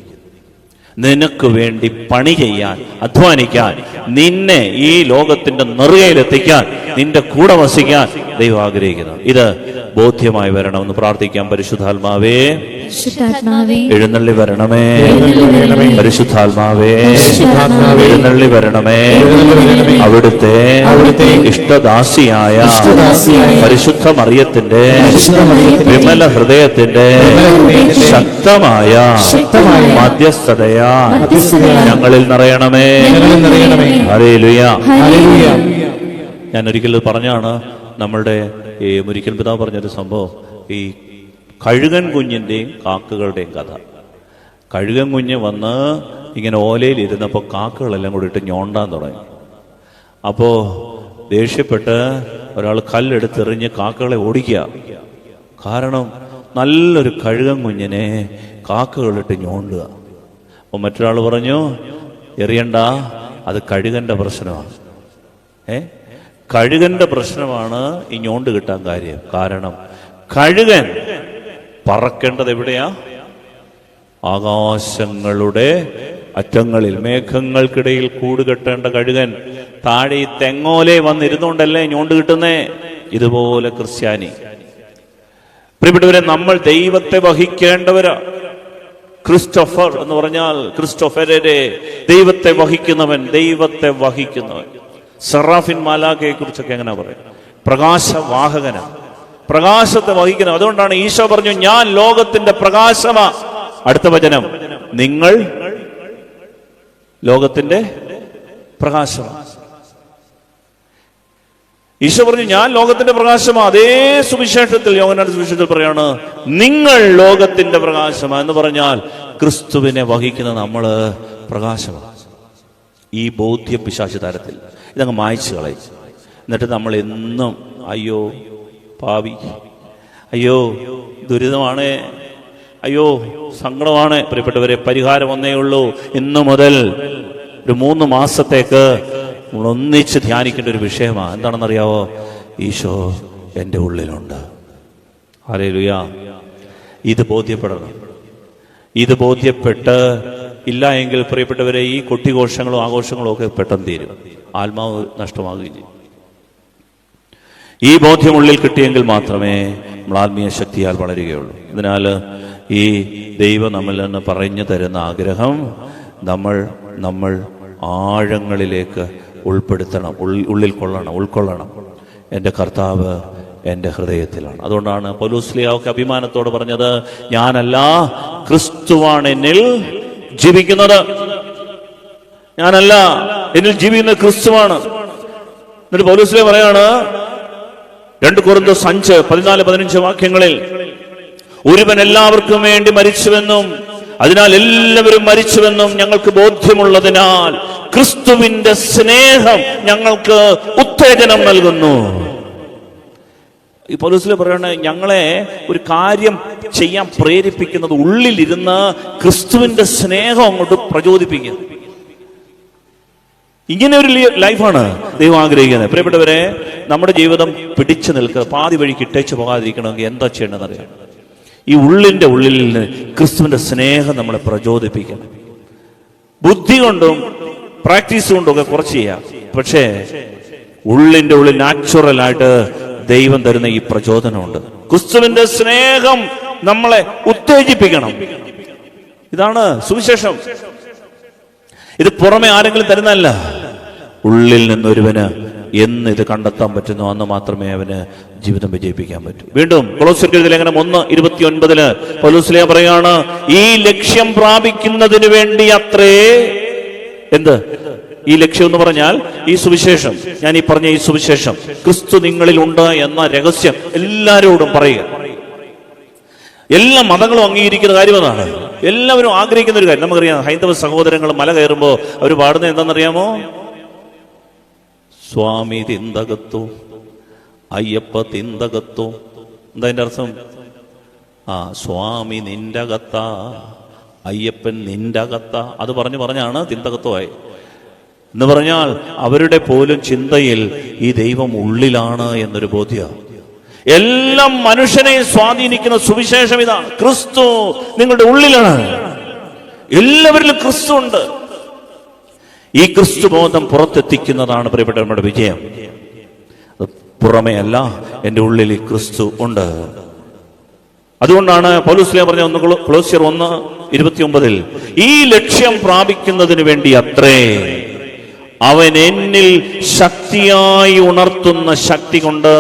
നിനക്ക് വേണ്ടി പണി ചെയ്യാൻ, അധ്വാനിക്കാൻ, നിന്നെ ഈ ലോകത്തിന്റെ നെറുകയിലെത്തിക്കാൻ, നിന്റെ കൂടെ വസിക്കാൻ ദൈവം ആഗ്രഹിക്കുന്നു. ഇത് ബോധ്യമായി വരണമെന്ന് പ്രാർത്ഥിക്കാം. പരിശുദ്ധാത്മാവേ, എഴുന്നള്ളി വരണമേ. പരിശുദ്ധാത്മാവേ, എഴുന്നള്ളി വരണമേ. അവിടുത്തെ ഇഷ്ടദാസിയായ പരിശുദ്ധ മറിയത്തിന്റെ വിമല ഹൃദയത്തിന്റെ ശക്തമായ മധ്യസ്ഥതയാ ഞങ്ങളിൽ നിറയണമേ. ഹല്ലേലൂയ. ഞാൻ ഒരിക്കൽ പറഞ്ഞാണ്, നമ്മളുടെ ഈ മുരിക്കൽ പിതാവ് പറഞ്ഞൊരു സംഭവം, ഈ കഴുകൻ കുഞ്ഞിൻ്റെയും കാക്കകളുടെയും കഥ. കഴുകൻ കുഞ്ഞ് വന്ന് ഇങ്ങനെ ഓലയിൽ ഇരുന്നപ്പോൾ കാക്കകളെല്ലാം കൂടി ഇട്ട് ഞോണ്ടാൻ തുടങ്ങി. അപ്പോൾ ദേഷ്യപ്പെട്ട് ഒരാൾ കല്ലെടുത്തെറിഞ്ഞ് കാക്കകളെ ഓടിക്കുക. കാരണം നല്ലൊരു കഴുകൻ കുഞ്ഞിനെ കാക്കകളിട്ട് ഞോണ്ടുക. അപ്പോൾ മറ്റൊരാൾ പറഞ്ഞു, എറിയണ്ട, അത് കഴുകന്റെ പ്രശ്നമാണ്. കഴുകന്റെ പ്രശ്നമാണ് ഈ ഞോണ്ട് കിട്ടാൻ കാര്യം. കാരണം കഴുകൻ പറക്കേണ്ടത് എവിടെയാ? ആകാശങ്ങളുടെ അറ്റങ്ങളിൽ, മേഘങ്ങൾക്കിടയിൽ കൂട് കെട്ടേണ്ട കഴുകൻ താഴെ ഈ തെങ്ങോലെ വന്നിരുന്നുകൊണ്ടല്ലേ ഞോണ്ട് കിട്ടുന്നേ. ഇതുപോലെ ക്രിസ്ത്യാനി. പ്രിയപ്പെട്ടവരെ, നമ്മൾ ദൈവത്തെ വഹിക്കേണ്ടവരാ. ക്രിസ്റ്റോഫർ എന്ന് പറഞ്ഞാൽ ക്രിസ്റ്റോഫരെ, ദൈവത്തെ വഹിക്കുന്നവൻ, ദൈവത്തെ വഹിക്കുന്നവൻ. സെറാഫിൻ മാലാഖയെ കുറിച്ചൊക്കെ എങ്ങനെ പറയും? പ്രകാശവാഹകനാണ്, പ്രകാശത്തെ വഹിക്കണം. അതുകൊണ്ടാണ് ഈശോ പറഞ്ഞു, ഞാൻ ലോകത്തിന്റെ പ്രകാശമാ. അടുത്ത വചനം, നിങ്ങൾ ലോകത്തിന്റെ പ്രകാശമാ. ഈശോ പറഞ്ഞു, ഞാൻ ലോകത്തിന്റെ പ്രകാശമാ. അതേ സുവിശേഷത്തിൽ, യോഹന്നാന്റെ സുവിശേഷത്തിൽ പറയാണ്, നിങ്ങൾ ലോകത്തിന്റെ പ്രകാശമാ. എന്ന് പറഞ്ഞാൽ ക്രിസ്തുവിനെ വഹിക്കുന്ന നമ്മള് പ്രകാശമാ. ഈ ബോധ്യ പിശാച് തരത്തിൽ ഇതങ്ങ് മായ്ച്ചു കളയും. എന്നിട്ട് നമ്മൾ എന്നും അയ്യോ പാവി, അയ്യോ ദുരിതമാണ്, അയ്യോ സങ്കടമാണ്. പ്രിയപ്പെട്ടവരെ, പരിഹാരം ഒന്നേ ഉള്ളൂ. ഇന്നു മുതൽ ഒരു 3 മാസത്തേക്ക് നമ്മൾ ഒന്നിച്ച് ധ്യാനിക്കേണ്ട ഒരു വിഷയമാണ്. എന്താണെന്നറിയാവോ? ഈശോ എൻ്റെ ഉള്ളിലുണ്ട്. ഹല്ലേലൂയ. ഇത് ബോധ്യപ്പെടണം. ഇത് ബോധ്യപ്പെട്ട് ഇല്ല എങ്കിൽ പ്രിയപ്പെട്ടവരെ, ഈ കൊട്ടിഘോഷങ്ങളും ആഘോഷങ്ങളും ഒക്കെ പെട്ടെന്ന് തീരും, ആത്മാവ് നഷ്ടമാകുകയും ചെയ്യും. ഈ ബോധ്യം ഉള്ളിൽ കിട്ടിയെങ്കിൽ മാത്രമേ നമ്മൾ ആത്മീയ ശക്തിയാൽ വളരുകയുള്ളൂ. അതിനാൽ ഈ ദൈവം നമ്മിൽ നിന്ന് പറഞ്ഞു തരുന്ന ആഗ്രഹം നമ്മൾ ആഴങ്ങളിലേക്ക് ഉൾപ്പെടുത്തണം, ഉൾക്കൊള്ളണം. എൻ്റെ കർത്താവ് എൻ്റെ ഹൃദയത്തിലാണ്. അതുകൊണ്ടാണ് പൗലോസ് ശ്ലീഹായൊക്കെ അഭിമാനത്തോട് പറഞ്ഞത്, ഞാനല്ല, ക്രിസ്തുവാണ് എന്നിൽ ജീവിക്കുന്നത് ഞാനല്ല, എന്നിൽ ജീവിക്കുന്ന ക്രിസ്തുവാണ്. എന്നിട്ട് പൗലോസ് പറയാണ് 2 കൊരിന്ത്യർ 5:14-15 വാക്യങ്ങളിൽ, ഒരുവൻ എല്ലാവർക്കും വേണ്ടി മരിച്ചുവെന്നും അതിനാൽ എല്ലാവരും മരിച്ചുവെന്നും ഞങ്ങൾക്ക് ബോധ്യമുള്ളതിനാൽ ക്രിസ്തുവിന്റെ സ്നേഹം ഞങ്ങൾക്ക് ഉത്തേജനം നൽകുന്നു. ഈ പൗലോസ് പറയാണ്, ഞങ്ങളെ ഒരു കാര്യം ചെയ്യാൻ പ്രേരിപ്പിക്കുന്നത് ഉള്ളിലിരുന്ന് ക്രിസ്തുവിന്റെ സ്നേഹം അങ്ങോട്ട് പ്രചോദിപ്പിക്കുക. ഇങ്ങനെ ഒരു ലൈഫാണ് ദൈവം ആഗ്രഹിക്കുന്നത്. പ്രിയപ്പെട്ടവരെ, നമ്മുടെ ജീവിതം പിടിച്ചു നിൽക്കുക, പാതി വഴിക്ക് ഇട്ടേച്ച് പോകാതിരിക്കണമെങ്കിൽ എന്താ ചെയ്യേണ്ടതെന്ന് അറിയാം. ഈ ഉള്ളിന്റെ ഉള്ളിൽ നിന്ന് ക്രിസ്തുവിന്റെ സ്നേഹം നമ്മളെ പ്രചോദിപ്പിക്കണം. ബുദ്ധി കൊണ്ടും പ്രാക്ടീസ് കൊണ്ടും ഒക്കെ കുറച്ച് ചെയ്യാം, പക്ഷേ ഉള്ളിന്റെ ഉള്ളിൽ നാച്ചുറലായിട്ട് ദൈവം തരുന്ന ഈ പ്രചോദനമുണ്ട്. ക്രിസ്തുവിന്റെ സ്നേഹം നമ്മളെ ഉത്തേജിപ്പിക്കണം. ഇതാണ് സുവിശേഷം. ഇത് പുറമെ ആരെങ്കിലും തരുന്നതല്ല. ഉള്ളിൽ നിന്നൊരുവന് എന്ന് ഇത് കണ്ടെത്താൻ പറ്റുന്നു, അന്ന് മാത്രമേ അവന് ജീവിതം വിജയിപ്പിക്കാൻ പറ്റൂ. വീണ്ടും കൊളോസ്യർക്കെഴുതിയ ലേഖനം 1:29 പൗലോസ് പറയാണ്, ഈ ലക്ഷ്യം പ്രാപിക്കുന്നതിന് വേണ്ടി അത്രേ. എന്ത് ഈ ലക്ഷ്യം എന്ന് പറഞ്ഞാൽ ഈ സുവിശേഷം, ഞാൻ ഈ പറഞ്ഞ ഈ സുവിശേഷം, ക്രിസ്തു നിങ്ങളിൽ ഉണ്ട് എന്ന രഹസ്യം എല്ലാവരോടും പറയുക. എല്ലാ മതങ്ങളും അംഗീകരിക്കുന്ന കാര്യം അതാണ്. എല്ലാവരും ആഗ്രഹിക്കുന്ന ഒരു കാര്യം. നമുക്കറിയാം, ഹൈന്ദവ സഹോദരങ്ങൾ മല കയറുമ്പോൾ അവർ പാടുന്നത് എന്താണെന്നറിയാമോ? സ്വാമി തിന്തകത്തു അയ്യപ്പ തിന്തകത്തു. എന്താ അതിന്റെ അർത്ഥം? സ്വാമി നിന്റെ അകത്ത, അയ്യപ്പൻ നിന്റെ അകത്ത. അത് പറഞ്ഞാണ് തിന്തകത്വമായി എന്ന് പറഞ്ഞാൽ അവരുടെ പോലും ചിന്തയിൽ ഈ ദൈവം ഉള്ളിലാണ് എന്നൊരു ബോധ്യം. എല്ലാം മനുഷ്യനെ സ്വാധീനിക്കുന്ന സുവിശേഷം ഇതാണ്. ക്രിസ്തു നിങ്ങളുടെ ഉള്ളിലാണ്. എല്ലാവരിലും ക്രിസ്തു ഉണ്ട്. ഈ ക്രിസ്തു ബോധം പുറത്തെത്തിക്കുന്നതാണ് പ്രിയപ്പെട്ട നമ്മുടെ വിജയം. പുറമേ അല്ല, എൻ്റെ ഉള്ളിൽ ഈ ക്രിസ്തു ഉണ്ട്. അതുകൊണ്ടാണ് പൗലോസ് പറഞ്ഞ കൊളോസ്യർ 1:29 ഈ ലക്ഷ്യം പ്രാപിക്കുന്നതിന് വേണ്ടി അത്രേ അവൻ എന്നിൽ ശക്തിയായി ഉണർത്തുന്ന ശക്തി കൊണ്ട്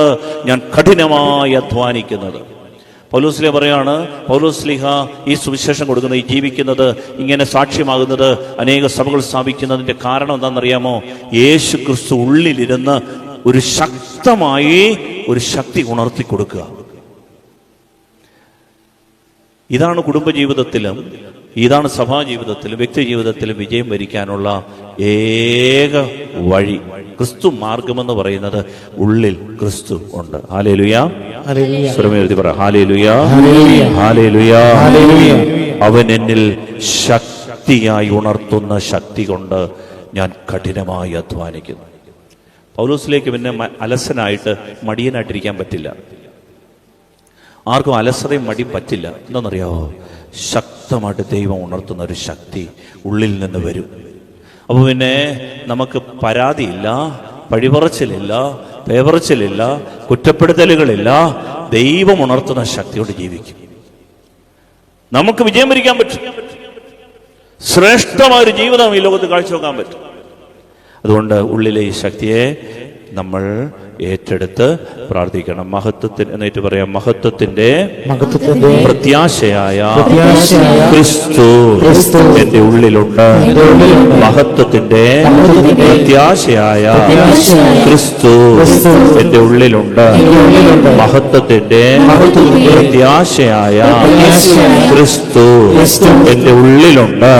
ഞാൻ കഠിനമായി അധ്വാനിക്കുന്നത്. പൗലോസ് പറയാണ്, പൗലോസ് ഈ സുവിശേഷം കൊടുക്കുന്നത്, ഈ ജീവിക്കുന്നത്, ഇങ്ങനെ സാക്ഷ്യമാകുന്നത്, അനേക സഭകൾ സ്ഥാപിക്കുന്നതിന്റെ കാരണം എന്താണെന്നറിയാമോ? യേശു ക്രിസ്തു ഉള്ളിലിരുന്ന് ഒരു ശക്തമായി ഒരു ശക്തി ഉണർത്തി കൊടുക്കുക. ഇതാണ് കുടുംബജീവിതത്തിലും, ഇതാണ് സഭാജീവിതത്തിലും, വ്യക്തി ജീവിതത്തിലും വിജയം വരിക്കാനുള്ള ഏക വഴി. ക്രിസ്തു മാർഗമെന്ന് പറയുന്നത് ഉള്ളിൽ ക്രിസ്തു ഉണ്ട്. ഹല്ലേലൂയാ. സ്വരമെഴുതി പറ, ഹല്ലേലൂയാ, ഹല്ലേലൂയാ. അവൻ എന്നിൽ ശക്തിയായി ഉണർത്തുന്ന ശക്തി കൊണ്ട് ഞാൻ കഠിനമായി അധ്വാനിക്കുന്നു. പൗലോസിലേക്ക് പിന്നെ അലസനായിട്ട് മടിയനായിട്ടിരിക്കാൻ പറ്റില്ല. ആർക്കും അലസതയും മടിയും പറ്റില്ല. എന്താണെന്നറിയാവോ? ശക്തമായിട്ട് ദൈവം ഉണർത്തുന്ന ഒരു ശക്തി ഉള്ളിൽ നിന്ന് വരും. അപ്പോൾ പിന്നെ നമുക്ക് പരാതിയില്ല, പഴിപറച്ചിലില്ല, പേപറച്ചിലില്ല, കുറ്റപ്പെടുത്തലുകളില്ല. ദൈവം ഉണർത്തുന്ന ശക്തിയോട് ജീവിക്കും. നമുക്ക് വിജയം വരിക്കാൻ പറ്റും. ശ്രേഷ്ഠമായൊരു ജീവിതം ഈ ലോകത്ത് കാഴ്ചവെക്കാൻ പറ്റും. അതുകൊണ്ട് ഉള്ളിലെ ഈ ശക്തിയെ നമ്മൾ ഏറ്റെടുത്ത് പ്രാർത്ഥിക്കണം. മഹത്വത്തിന് എന്നേറ്റ് പറയാം, മഹത്വത്തിന്റെ പ്രത്യാശയായ ക്രിസ്തു എന്റെ ഉള്ളിലുണ്ട്. മഹത്വത്തിന്റെ പ്രത്യാശയായ ക്രിസ്തു എന്റെ ഉള്ളിലുണ്ട്. മഹത്വത്തിന്റെ പ്രത്യാശയായ ക്രിസ്തു എന്റെ ഉള്ളിലുണ്ട്.